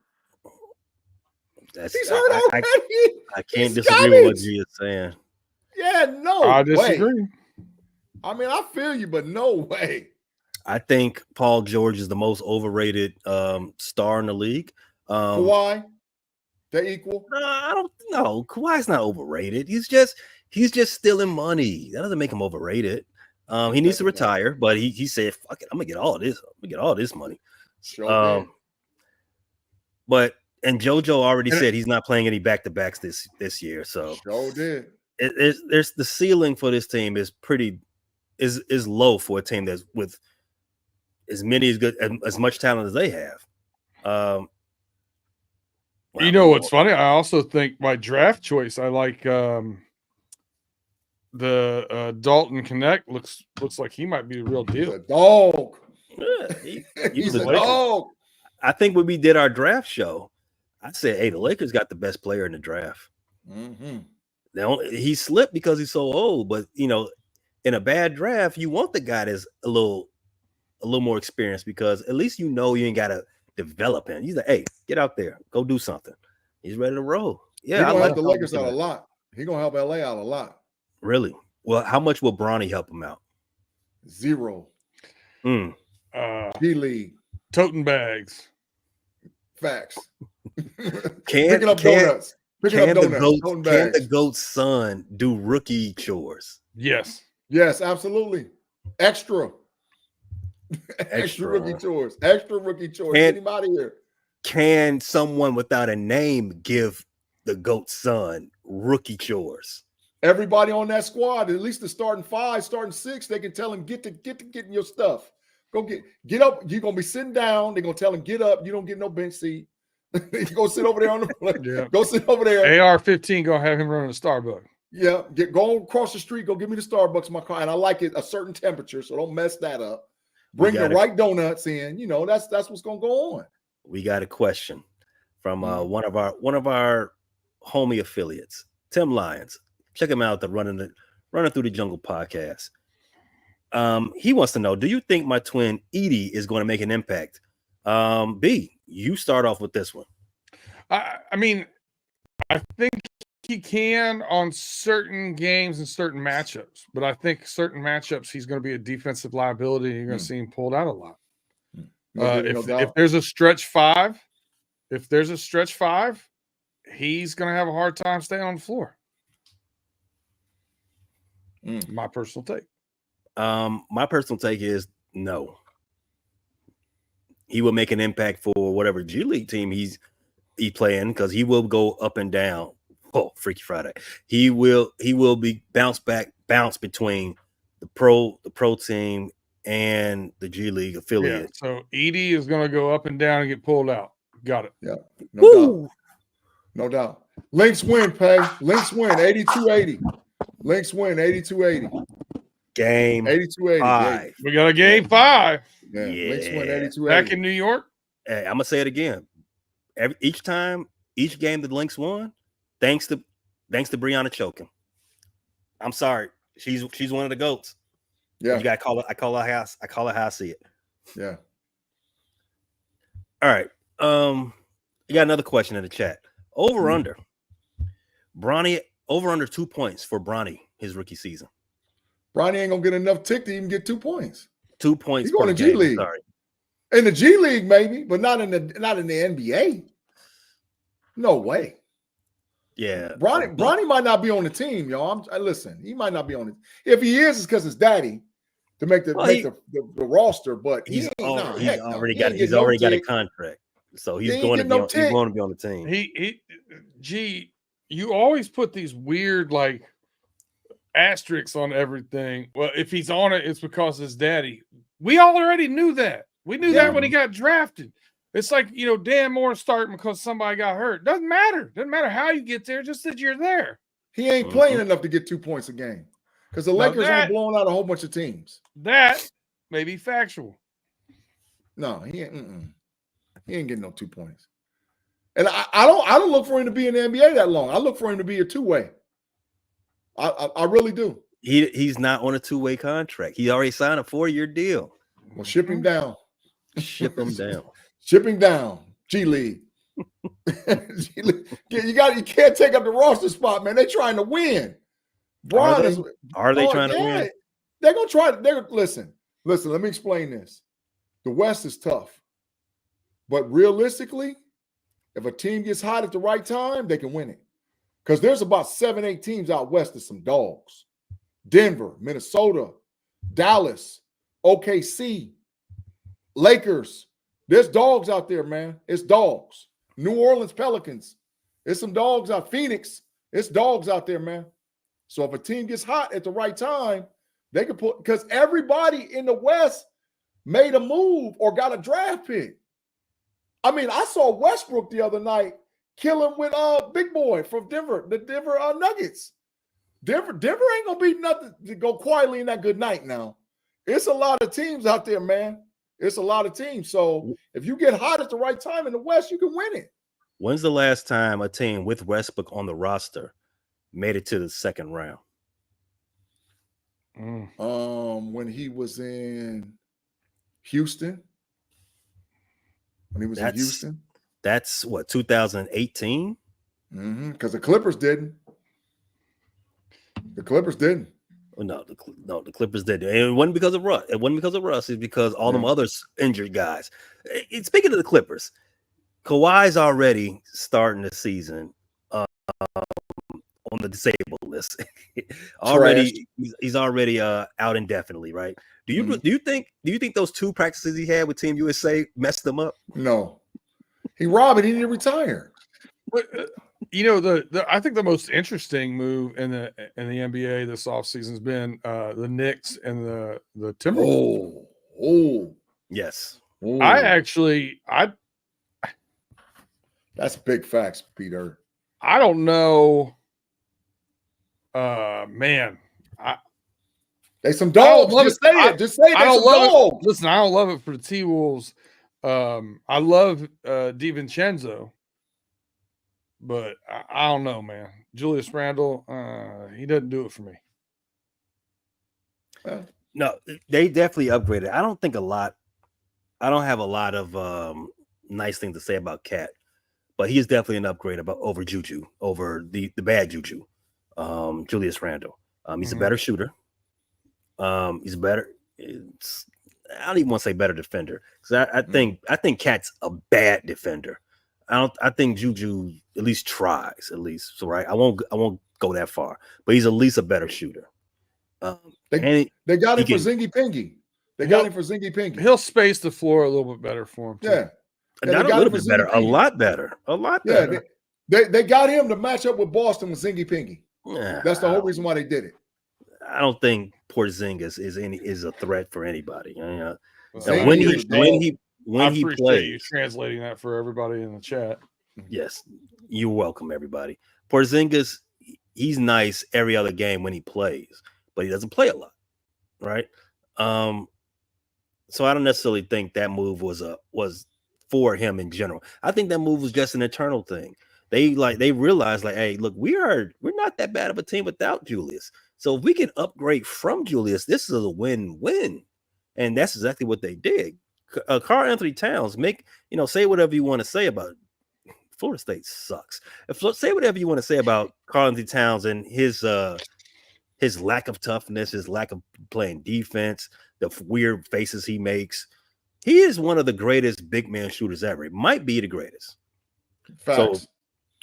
He's hurt already. I can't disagree with what G is saying. Yeah, no. I disagree. Way. I mean, I feel you, but no way. I think Paul George is the most overrated star in the league. Kawhi, they equal? I don't know. Kawhi's not overrated. He's just stealing money. That doesn't make him overrated. He needs to retire, but he said, "Fuck it, I'm gonna get all this. I'm gonna get all this money." Sure but JoJo already said he's not playing any back-to-backs this year. So sure did. There's the ceiling for this team is low for a team that's with as much talent as they have. You know what's funny? I also think my draft choice, I like the Dalton Connect looks like he might be the real deal. He's a dog. Yeah, He's a dog. I think when we did our draft show, I said, "Hey, the Lakers got the best player in the draft." Mm-hmm. Now he slipped because he's so old, but in a bad draft, you want the guy that's a little more experienced because at least you ain't got to develop him. He's like, "Hey, get out there, go do something." He's ready to roll. Yeah, I like the Lakers out a lot. He's gonna help LA out a lot. Really? Well, how much will Bronny help him out? 0. D-League. Toting bags. Facts. Picking up donuts. Can the GOAT's son do rookie chores? Yes. Yes, absolutely. Extra rookie chores. Extra rookie chores. Get him out of here. Can someone without a name give the GOAT's son rookie chores? Everybody on that squad, at least the starting 5, starting 6, they can tell him get to getting your stuff. Go get up. You're gonna be sitting down. They're gonna tell him get up. You don't get no bench seat. You go sit over there on the floor. Yeah. Go sit over there. AR-15 gonna have him running a Starbucks. Yeah, go across the street. Go give me the Starbucks in my car, and I like it a certain temperature, so don't mess that up. Bring the right donuts in. That's what's gonna go on. We got a question from one of our homie affiliates, Tim Lyons. Check him out. The Running Through the Jungle podcast. He wants to know: do you think my twin Edie is going to make an impact? B, you start off with this one. I mean, I think he can on certain games and certain matchups, but I think certain matchups he's going to be a defensive liability. And you're going to see him pulled out a lot. If there's a stretch 5, he's going to have a hard time staying on the floor. My personal take. My personal take is no. He will make an impact for whatever G League team he's playing because he will go up and down. Oh, Freaky Friday. He will be bounce between the pro team and the G League affiliate. Yeah, so Edie is going to go up and down and get pulled out. Got it. Yeah, no doubt. Lynx win, Pay. Lynx win, 82-80. Lynx win, 82-80. Game 82-80. We got a game 5. Yeah. Lynx win, 82-80. Back in New York. Hey, I'm gonna say it again. Each game the Lynx won, thanks to Brianna choking. I'm sorry, she's one of the GOATs. Yeah. You gotta call it. I call it how I see it. Yeah. All right. You got another question in the chat. Over under. Bronny over under 2 points for Bronny his rookie season. Bronny ain't gonna get enough tick to even get 2 points. 2 points He's going per to G game. League. Sorry. In the G League, maybe, but not in the NBA. No way. Yeah. Bronny might not be on the team, y'all. Listen, he might not be on it. If he is, it's because his daddy to make the roster. But he's already got a contract, so he's going to be on the team. You always put these weird like asterisks on everything. Well, if he's on it, it's because his daddy. We already knew that. We knew that when he got drafted. It's like, Dan Moore starting because somebody got hurt. Doesn't matter. Doesn't matter how you get there, just that you're there. He ain't playing enough to get 2 points a game because the Lakers aren't blowing out a whole bunch of teams. That may be factual. No, he ain't getting no 2 points. And I don't look for him to be in the NBA that long. I look for him to be a two-way. I really do. He's not on a two-way contract. He already signed a 4-year deal. Well, ship him down. Ship him down. Ship him down. G League. You can't take up the roster spot, man. They're trying to win. Are they trying to win? They're gonna try. Listen. Let me explain this. The West is tough, but realistically, if a team gets hot at the right time, they can win it. Because there's about 7-8 teams out west of some dogs. Denver, Minnesota, Dallas, OKC, Lakers. There's dogs out there, man. It's dogs. New Orleans Pelicans. There's some dogs out. Phoenix. It's dogs out there, man. So if a team gets hot at the right time, they can put, because everybody in the West made a move or got a draft pick. I mean, I saw Westbrook the other night killing with Big Boy from Denver, the Denver Nuggets. Denver ain't gonna be nothing to go quietly in that good night now. It's a lot of teams out there, man. It's a lot of teams. So if you get hot at the right time in the West, you can win it. When's the last time a team with Westbrook on the roster made it to the second round? When he was in Houston. When he was in Houston. That's what, 2018? Because the Clippers didn't. The Clippers didn't. No, the Clippers did. And it wasn't because of Russ. It wasn't because of Russ. It's because all them other injured guys. Speaking of the Clippers, Kawhi's already starting the season on the disabled list. He's already out indefinitely, right? Do you think those 2 practices he had with Team USA messed him up? No. He robbed it. He didn't retire. But, I think the most interesting move in the NBA this offseason has been the Knicks and the Timberwolves. Oh, yes. Oh. That's big facts, Peter. I don't know. Man, they some dogs. Just say it. Just say it. I don't love dogs. it. Listen, I don't love it for the T-Wolves. I love DiVincenzo, but I don't know, man. Julius Randle, he doesn't do it for me. No, they definitely upgraded. I don't have a lot of nice things to say about Cat, but he is definitely an upgrade over Juju, over the bad Juju. Julius Randle. He's a better shooter. He's better. I don't even want to say better defender, because I think Cat's a bad defender. I think Juju at least tries, so right. I won't go that far, but he's at least a better shooter. They got him for Zingy Pingy. Got him for Zingy Pingy. He'll space the floor a little bit better for him too. Yeah. Not a little bit better, a lot better. Yeah, they got him to match up with Boston with Zingy Pingy. Yeah, that's the whole reason why they did it. I don't think Porzingis is a threat for anybody. When he plays, you translating that for everybody in the chat. Yes, you're welcome, everybody. Porzingis, he's nice every other game when he plays, but he doesn't play a lot, right? So I don't necessarily think that move was for him in general. I think that move was just an internal thing. They realized, hey, look, we're not that bad of a team without Julius. So if we can upgrade from Julius, this is a win-win. And that's exactly what they did. Karl Anthony Towns, say whatever you want to say about it. Florida State sucks. Say whatever you want to say about Karl Anthony Towns and his lack of toughness, his lack of playing defense, the weird faces he makes. He is one of the greatest big man shooters ever. It might be the greatest. Facts. So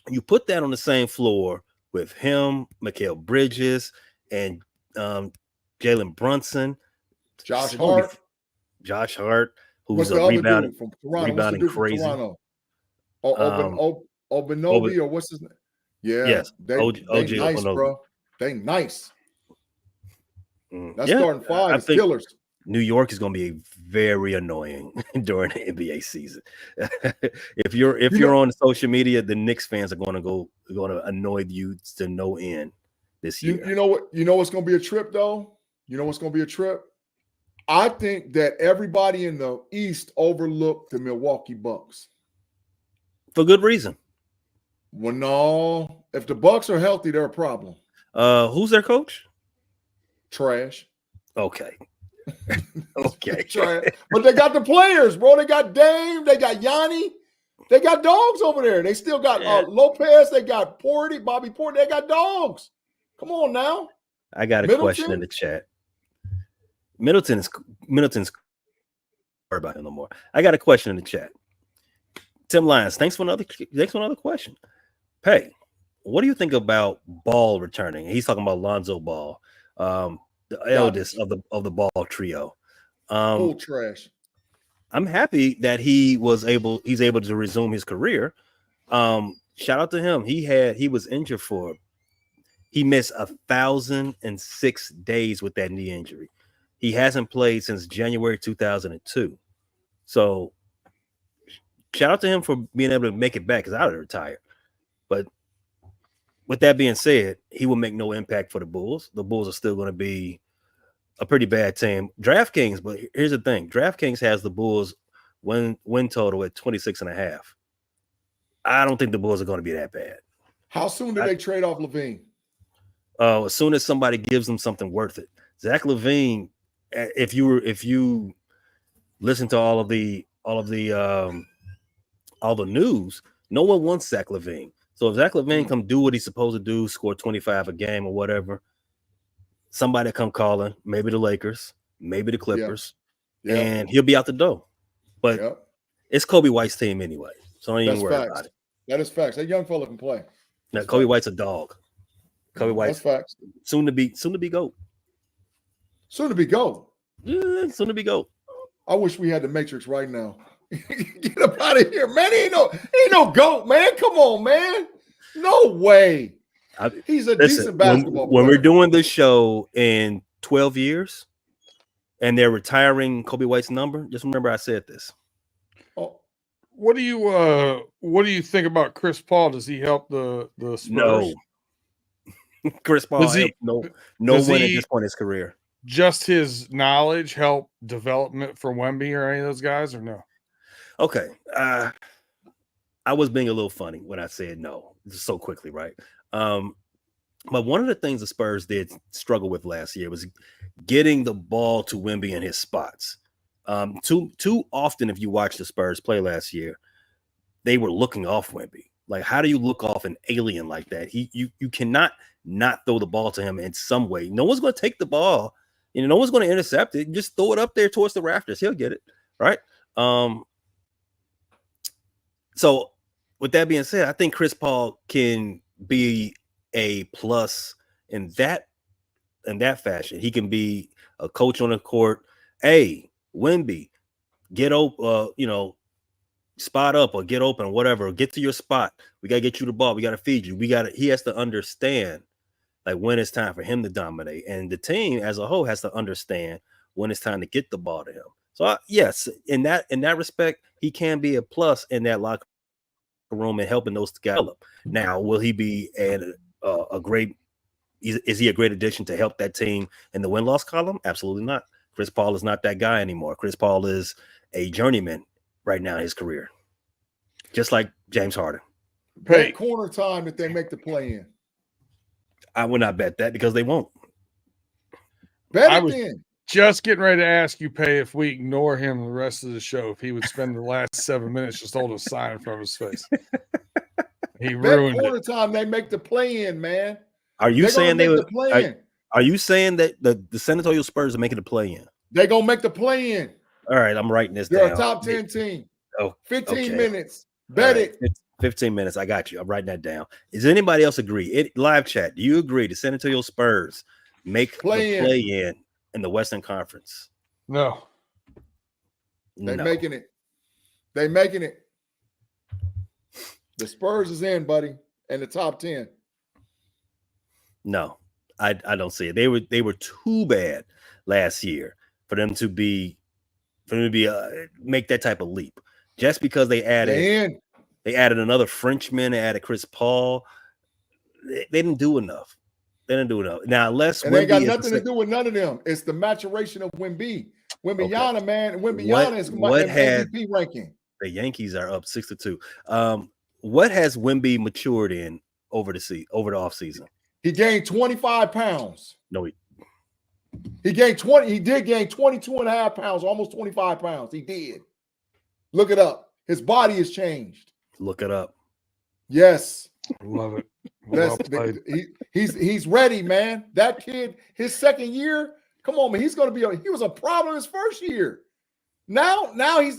you put that on the same floor with him, Mikal Bridges, and Jalen Brunson, Josh Hart, who's the rebounding from Toronto? rebounding crazy. Toronto? Obanobi, or what's his name? Yeah, yes, they OG nice, Obanobi. bro. They nice. That's Yeah, starting five. I Is think killers. New York is going to be very annoying during the NBA season. if you're on social media, the Knicks fans are going to annoy you to no end this year. You know what's going to be a trip though? You know what's going to be a trip? I think that everybody in the East overlooked the Milwaukee Bucks. For good reason. Well, no. If the Bucks are healthy, they're a problem. Who's their coach? Trash. Okay. Okay. Trash. But they got the players, bro. They got Dame. They got Yanni. They got dogs over there. They still got Lopez. They got Bobby Porter. They got dogs. Come on now. I got a question in the chat. Middleton's worried about him no more. I got a question in the chat. Tim Lyons, thanks for another question. Hey, what do you think about Ball returning? He's talking about Lonzo Ball, the eldest of the Ball trio. Full trash. I'm happy that he's able to resume his career. Shout out to him. He was injured he missed 1,006 days with that knee injury. He hasn't played since January 2002. So shout out to him for being able to make it back because I would have retired. But with that being said, he will make no impact for the Bulls. The Bulls are still going to be a pretty bad team. DraftKings, but here's the thing. DraftKings has the Bulls win total at 26.5. I don't think the Bulls are going to be that bad. How soon do they trade off LaVine? As soon as somebody gives them something worth it. Zach LaVine, if you listen to all the news, no one wants Zach LaVine. So if Zach LaVine come do what he's supposed to do, score 25 a game or whatever, somebody come calling, maybe the Lakers, maybe the Clippers, and he'll be out the door. But it's Kobe White's team anyway, so don't even worry about it. That is facts. That young fella can play. Now, Kobe White's a dog. Kobe White's facts. Soon to be GOAT. Soon to be GOAT. Yeah, soon to be GOAT. I wish we had the Matrix right now. Get up out of here, man. Ain't no GOAT, man. Come on, man. No way. He's a decent basketball player. When we're doing this show in 12 years and they're retiring Kobe White's number, just remember I said this. Oh. What do you think about Chris Paul? Does he help the Spurs? No. Chris Paul no win at this point in his career. Just his knowledge help development for Wemby or any of those guys, or no? Okay. I was being a little funny when I said no so quickly, right? But one of the things the Spurs did struggle with last year was getting the ball to Wemby in his spots. Too often, if you watch the Spurs play last year, they were looking off Wemby. Like, how do you look off an alien like that? You cannot not throw the ball to him in some way. No one's going to take the ball. No one's going to intercept it. Just throw it up there towards the rafters. He'll get it, right? So with that being said, I think Chris Paul can be a plus in that fashion. He can be a coach on the court. Hey, Wemby, get open, spot up or get open, whatever. Get to your spot. We got to get you the ball. We got to feed you. He has to understand like when it's time for him to dominate. And the team as a whole has to understand when it's time to get the ball to him. So yes, in that respect, he can be a plus in that locker room and helping those guys develop. Now, will he be a great? Is he a great addition to help that team in the win-loss column? Absolutely not. Chris Paul is not that guy anymore. Chris Paul is a journeyman right now in his career, just like James Harden. Bet corner time that they make the play in. I would not bet that because they won't. Bet I it was then. just getting ready to ask you, Pay, if we ignore him the rest of the show, if he would spend the last 7 minutes just holding a sign in front of his face. He Bet ruined corner it. time they make the play in, man. Are you They're gonna saying they make would? the play in? Are you saying that the San Antonio Spurs are making the play in? They're gonna make the play in. All right, I'm writing this They're down. a top 10 team. Oh, 15 okay. minutes. All Bet right, it. 15 minutes. I got you. I'm writing that down. Does anybody else agree? Live chat. Do you agree the San Antonio Spurs make the play in the Western Conference? No. They're making it. They're making it. The Spurs is in, buddy, in the top 10. No, I don't see it. They were too bad last year for them to be make that type of leap. Just because they added another Frenchman, they added Chris Paul, they didn't do enough. They didn't do enough. Now, unless and they got nothing to do with none of them. It's the maturation of Wemby. Wembanyama, okay. Man, Wembanyama is my MVP ranking. The Yankees are up 6-2. What has Wemby matured in over the offseason? He gained 25 pounds. No, he gained 20. He did gain 22 and a half pounds, almost 25 pounds. He did. Look it up. His body has changed. Look it up. Yes. Love it. Well he's ready, man. That kid, his second year, come on, man. He was a problem his first year. Now he's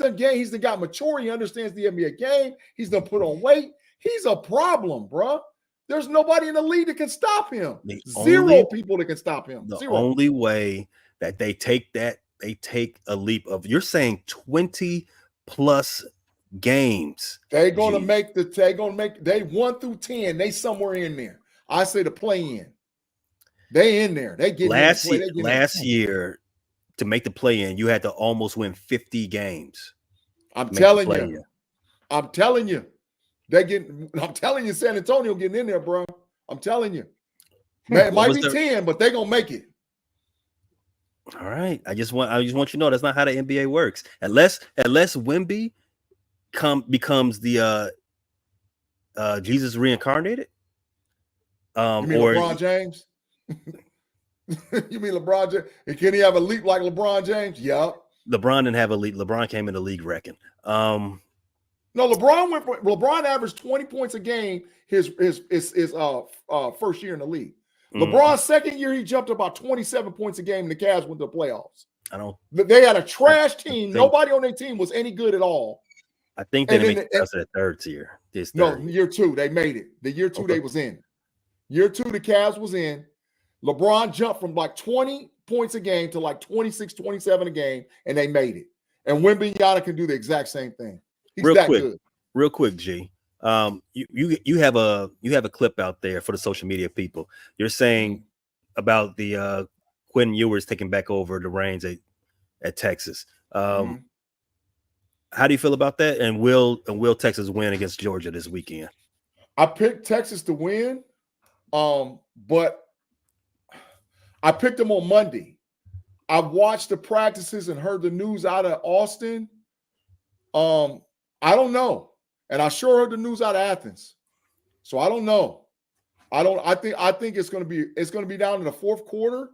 got mature. He understands the NBA game. He's done put on weight. He's a problem, bro. There's nobody in the league that can stop him. Zero people that can stop him. The only way that they take a leap of, you're saying 20 plus games. They 1 through 10. They somewhere in there. I say the play in. They in there. They get last year to make the play in, you had to almost win 50 games. I'm telling you. I'm telling you, San Antonio getting in there, bro. I'm telling you. Man, it might be 10, but they're gonna make it. All right. I just want you to know that's not how the NBA works. Unless Wemby becomes the Jesus reincarnated. You mean LeBron James? You mean LeBron James? Can he have a leap like LeBron James? Yeah. LeBron didn't have a leap. LeBron came in the league wrecking. No, LeBron averaged 20 points a game his first year in the league. LeBron's second year, he jumped about 27 points a game, and the Cavs went to the playoffs. They had a trash team. Nobody on their team was any good at all. I think they made it the third year. Year two, they made it. The year two, they was in. Year two, the Cavs was in. LeBron jumped from like 20 points a game to like 26, 27 a game, and they made it. And Wembanyama can do the exact same thing. He's Real quick, G. You have a clip out there for the social media people. You're saying about the Quentin Ewers taking back over the reins at Texas. How do you feel about that? And will Texas win against Georgia this weekend? I picked Texas to win, but I picked them on Monday. I've watched the practices and heard the news out of Austin. I don't know. And I sure heard the news out of Athens. So I don't know. I think it's going to be down in the fourth quarter.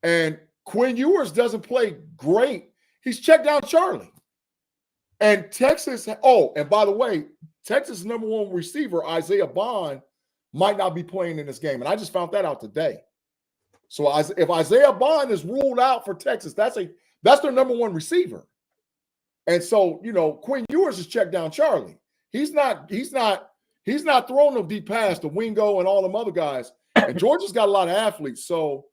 And Quinn Ewers doesn't play great. He's checked down Charlie. And Texas, and by the way, Texas' number one receiver, Isaiah Bond, might not be playing in this game. And I just found that out today. So if Isaiah Bond is ruled out for Texas, that's their number one receiver. And so, Quinn Ewers is checked down Charlie. He's not throwing no deep pass to Wingo and all them other guys. And Georgia's got a lot of athletes. So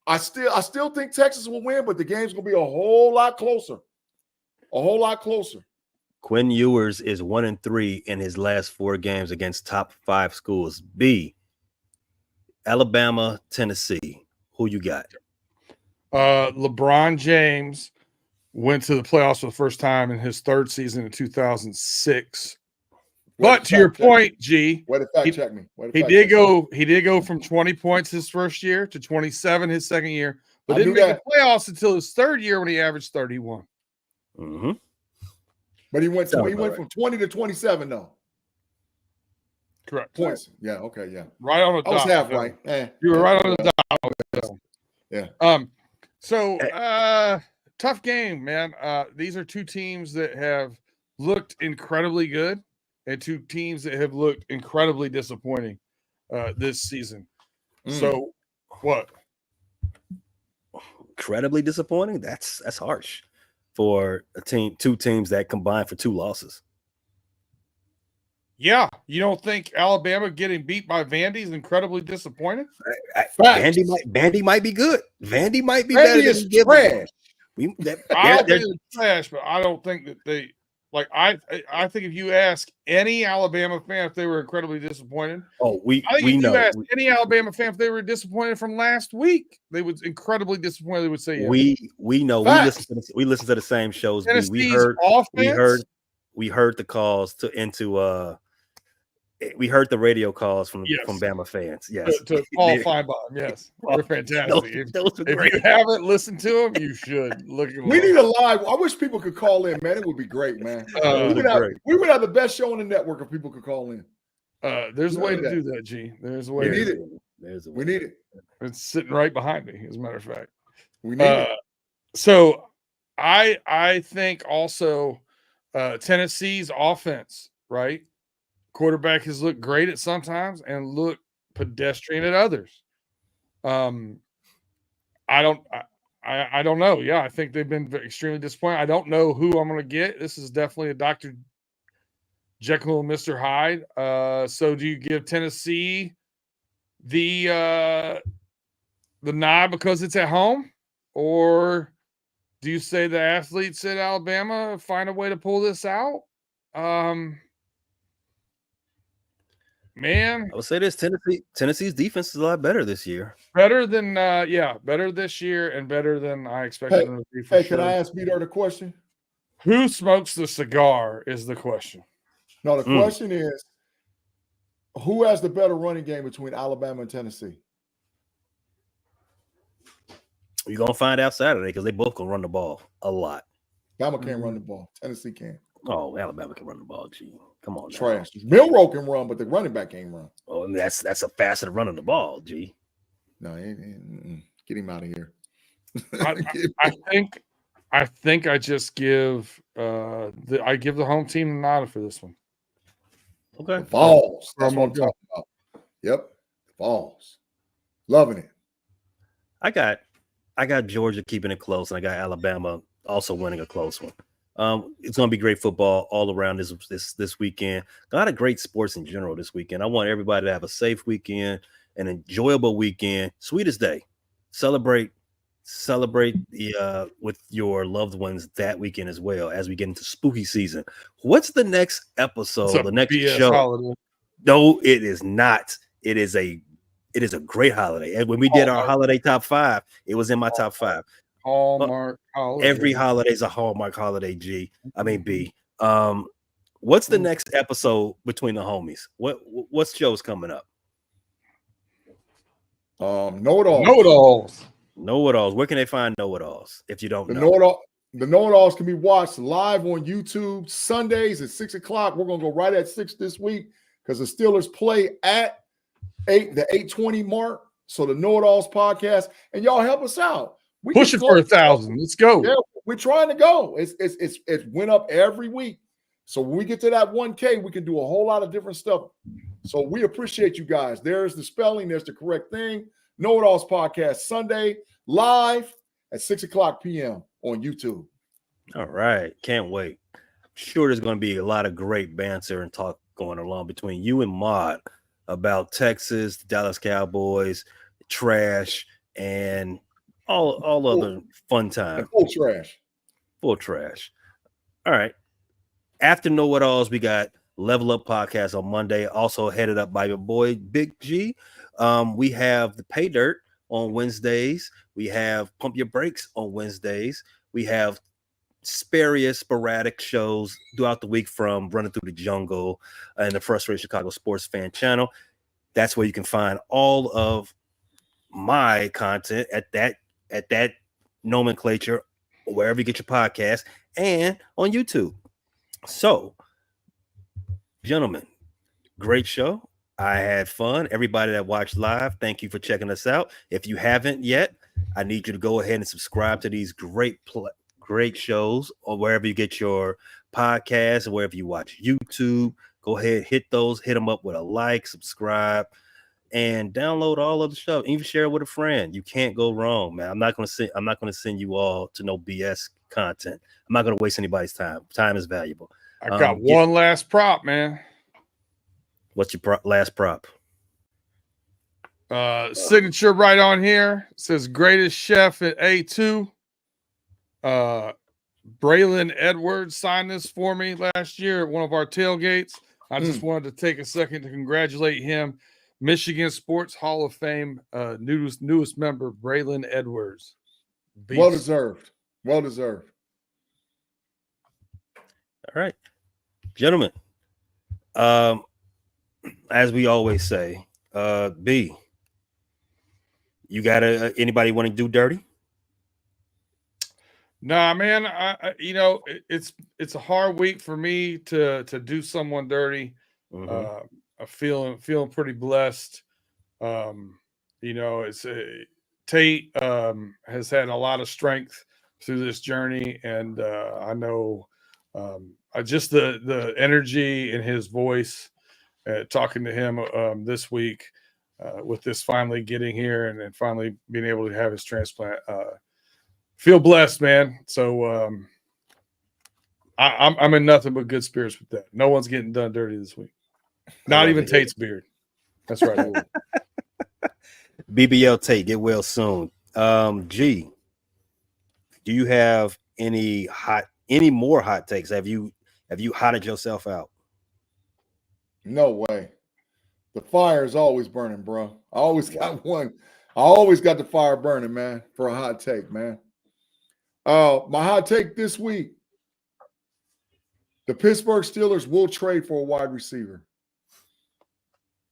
I still think Texas will win, but the game's gonna be a whole lot closer. A whole lot closer. Quinn Ewers is 1-3 in his last 4 games against top 5 schools. B, Alabama, Tennessee. Who you got? LeBron James went to the playoffs for the first time in his third season in 2006. But to your point, G, way to fact check me. He did go from 20 points his first year to 27 his second year, but didn't make the playoffs until his third year when he averaged 31. Mm-hmm. But he went from 20 to 27 though. Correct. Points. Yeah. Okay. Yeah. Right on the dot. I was half right. You were right on the dot. So tough game, man. These are two teams that have looked incredibly good and two teams that have looked incredibly disappointing this season. So what? Incredibly disappointing. That's harsh for two teams that combined for 2 losses. Yeah, you don't think Alabama getting beat by Vandy is incredibly disappointing? Vandy might be good. Vandy might be better Vandy than trash. I don't think they're trash, but I don't think that they like. I think if you ask any Alabama fan if they were incredibly disappointed, you ask any Alabama fan if they were disappointed from last week, they would incredibly disappointed. They would say yes. We know we listen to the same shows. We heard the calls we heard the radio calls from Bama fans. Yes, to Paul Feinbaum. Yes, they're fantastic. If you haven't listened to them, you should look at them. We need a live. I wish people could call in, man. It would be great, man. We would have the best show on the network if people could call in. There's a way to do that, G. There's a way. We need it. We need it. It's sitting right behind me, as a matter of fact. We need it. So I think also Tennessee's offense, right? Quarterback has looked great at sometimes and looked pedestrian at others. I don't know. Yeah, I think they've been extremely disappointed. I don't know who I'm going to get. This is definitely a Dr. Jekyll and Mr. Hyde. So do you give Tennessee the nod because it's at home, or do you say the athletes at Alabama find a way to pull this out? Man, I would say this: Tennessee's defense is a lot better this year. Better this year and better than I expected them to be. Hey, can I ask Peter the question? Who smokes the cigar is the question. No, the question is, who has the better running game between Alabama and Tennessee? You're gonna find out Saturday because they both can run the ball a lot. Alabama can't run the ball. Tennessee can. Oh, Alabama can run the ball. Gee, come on. Trash. Milroe can run, but the running back can't run. Oh, and that's a facet of running the ball. Gee. No, get him out of here. I think I just give the home team the nod for this one. Okay. The Vols. That's what I'm talking about. Yep. The Vols. Loving it. I got Georgia keeping it close, and I got Alabama also winning a close one. It's going to be great football all around this weekend. A lot of great sports in general this weekend. I want everybody to have a safe weekend, an enjoyable weekend. Sweetest day. Celebrate with your loved ones that weekend as well as we get into spooky season. What's the next episode? The next BS show? Holiday. No, it is not. It is a great holiday. And when we did our holiday top 5, it was in my top 5. Hallmark holiday. Every holiday is a Hallmark holiday, B. What's the next episode between the homies? What's shows coming up? Know-it-alls. Know-it-alls. Where can they find know-it-alls if you don't know? The know-it-alls can be watched live on YouTube Sundays at 6:00. We're gonna go right at 6 this week because the Steelers play at the 8:20 mark. So the Know-it-alls podcast, and y'all help us out. We push it for 1,000. Let's go. Yeah, we're trying to go. It went up every week. So when we get to that 1K, we can do a whole lot of different stuff. So we appreciate you guys. There's the spelling. There's the correct thing. Know-it-alls podcast Sunday live at 6:00 p.m. on YouTube. All right. Can't wait. I'm sure there's going to be a lot of great banter and talk going along between you and Maude about Texas, the Dallas Cowboys, trash, and all other fun time. Full trash. All right. After Know-it-alls, we got Level Up Podcast on Monday, also headed up by your boy Big G. We have the Pay Dirt on Wednesdays. We have Pump Your Brakes on Wednesdays. We have sporadic shows throughout the week from Running Through the Jungle and the Frustrated Chicago Sports Fan channel. That's where you can find all of my content at that nomenclature, wherever you get your podcast, and on YouTube. So, gentlemen, great show. I had fun. Everybody that watched live, thank you for checking us out. If you haven't yet, I need you to go ahead and subscribe to these great shows, or wherever you get your podcasts, or wherever you watch YouTube. Go ahead, hit them up with a like, subscribe, and download all of the stuff. Even share it with a friend. You can't go wrong, man. I'm not gonna send you all to no BS content. I'm not gonna waste anybody's time. Time is valuable. I got one last prop, man. What's your last prop? Signature right on here. It says greatest chef at A2. Braylon Edwards signed this for me last year at one of our tailgates. I just wanted to take a second to congratulate him. Michigan Sports Hall of Fame newest member, Braylon Edwards. Beast. Well deserved. Well deserved. All right, gentlemen. As we always say, B, you got anybody want to do dirty? Nah, man. It's a hard week for me to do someone dirty. I'm feeling pretty blessed. It's Tate has had a lot of strength through this journey, and I know just the energy in his voice. Talking to him this week with this finally getting here and then finally being able to have his transplant. Feel blessed, man. So I'm in nothing but good spirits with that. No one's getting done dirty this week. Not even Tate's beard. That's right. BBL Tate, get well soon. G, do you have any more hot takes? Have you hotted yourself out? No way. The fire is always burning, bro. I always got one. I always got the fire burning, man, for a hot take, man. My hot take this week, the Pittsburgh Steelers will trade for a wide receiver.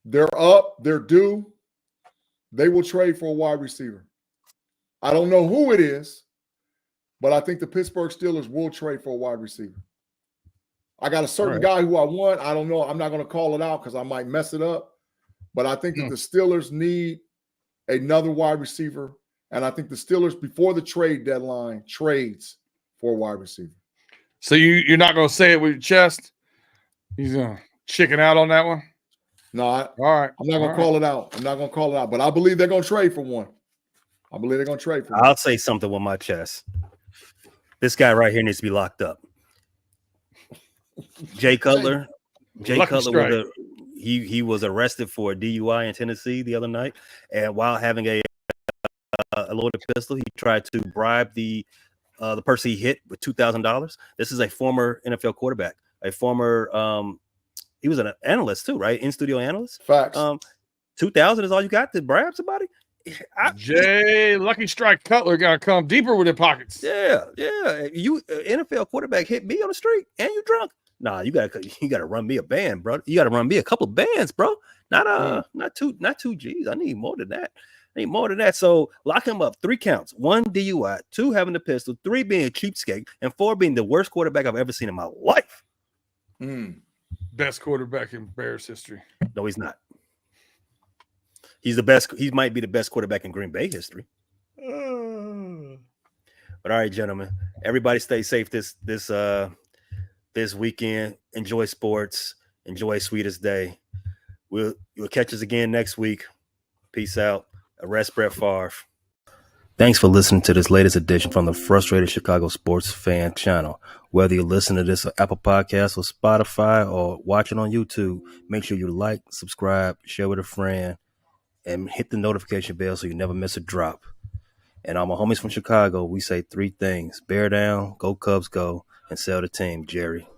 They're up. They're due. They will trade for a wide receiver. I don't know who it is, but I think the Pittsburgh Steelers will trade for a wide receiver. I got a certain guy who I want. I don't know. I'm not going to call it out because I might mess it up. But I think that the Steelers need another wide receiver. And I think the Steelers, before the trade deadline, trades for a wide receiver. So you're not going to say it with your chest? He's going to chicken out on that one? No, all right. I'm not going to call it out. I'm not going to call it out. But I believe they're going to trade for one. I'll say something with my chest. This guy right here needs to be locked up. Jay Cutler. He was arrested for a DUI in Tennessee the other night, and while having a loaded pistol, he tried to bribe the person he hit with $2,000. This is a former NFL quarterback, a former he was an analyst too, right? In-studio analyst. Facts. $2,000 is all you got to bribe somebody? Jay Lucky Strike Cutler got to come deeper with their pockets. Yeah. You NFL quarterback hit me on the street and you drunk. Nah, you gotta run me a band, bro. You gotta run me a couple of bands, bro. Not two G's. I need more than that. So lock him up. 3 counts: 1 DUI, 2 having the pistol, 3 being a cheapskate, and 4 being the worst quarterback I've ever seen in my life. Best quarterback in Bears history. No, he's not. He's the best. He might be the best quarterback in Green Bay history. But all right, gentlemen, everybody stay safe this weekend. Enjoy sports. Enjoy Sweetest Day. You'll catch us again next week. Peace out. Arrest Brett Favre. Thanks for listening to this latest edition from the Frustrated Chicago Sports Fan channel. Whether you listen to this on Apple Podcasts or Spotify or watch it on YouTube, make sure you like, subscribe, share with a friend, and hit the notification bell so you never miss a drop. And all my homies from Chicago, we say 3 things: bear down, go Cubs go, and sell the team, Jerry.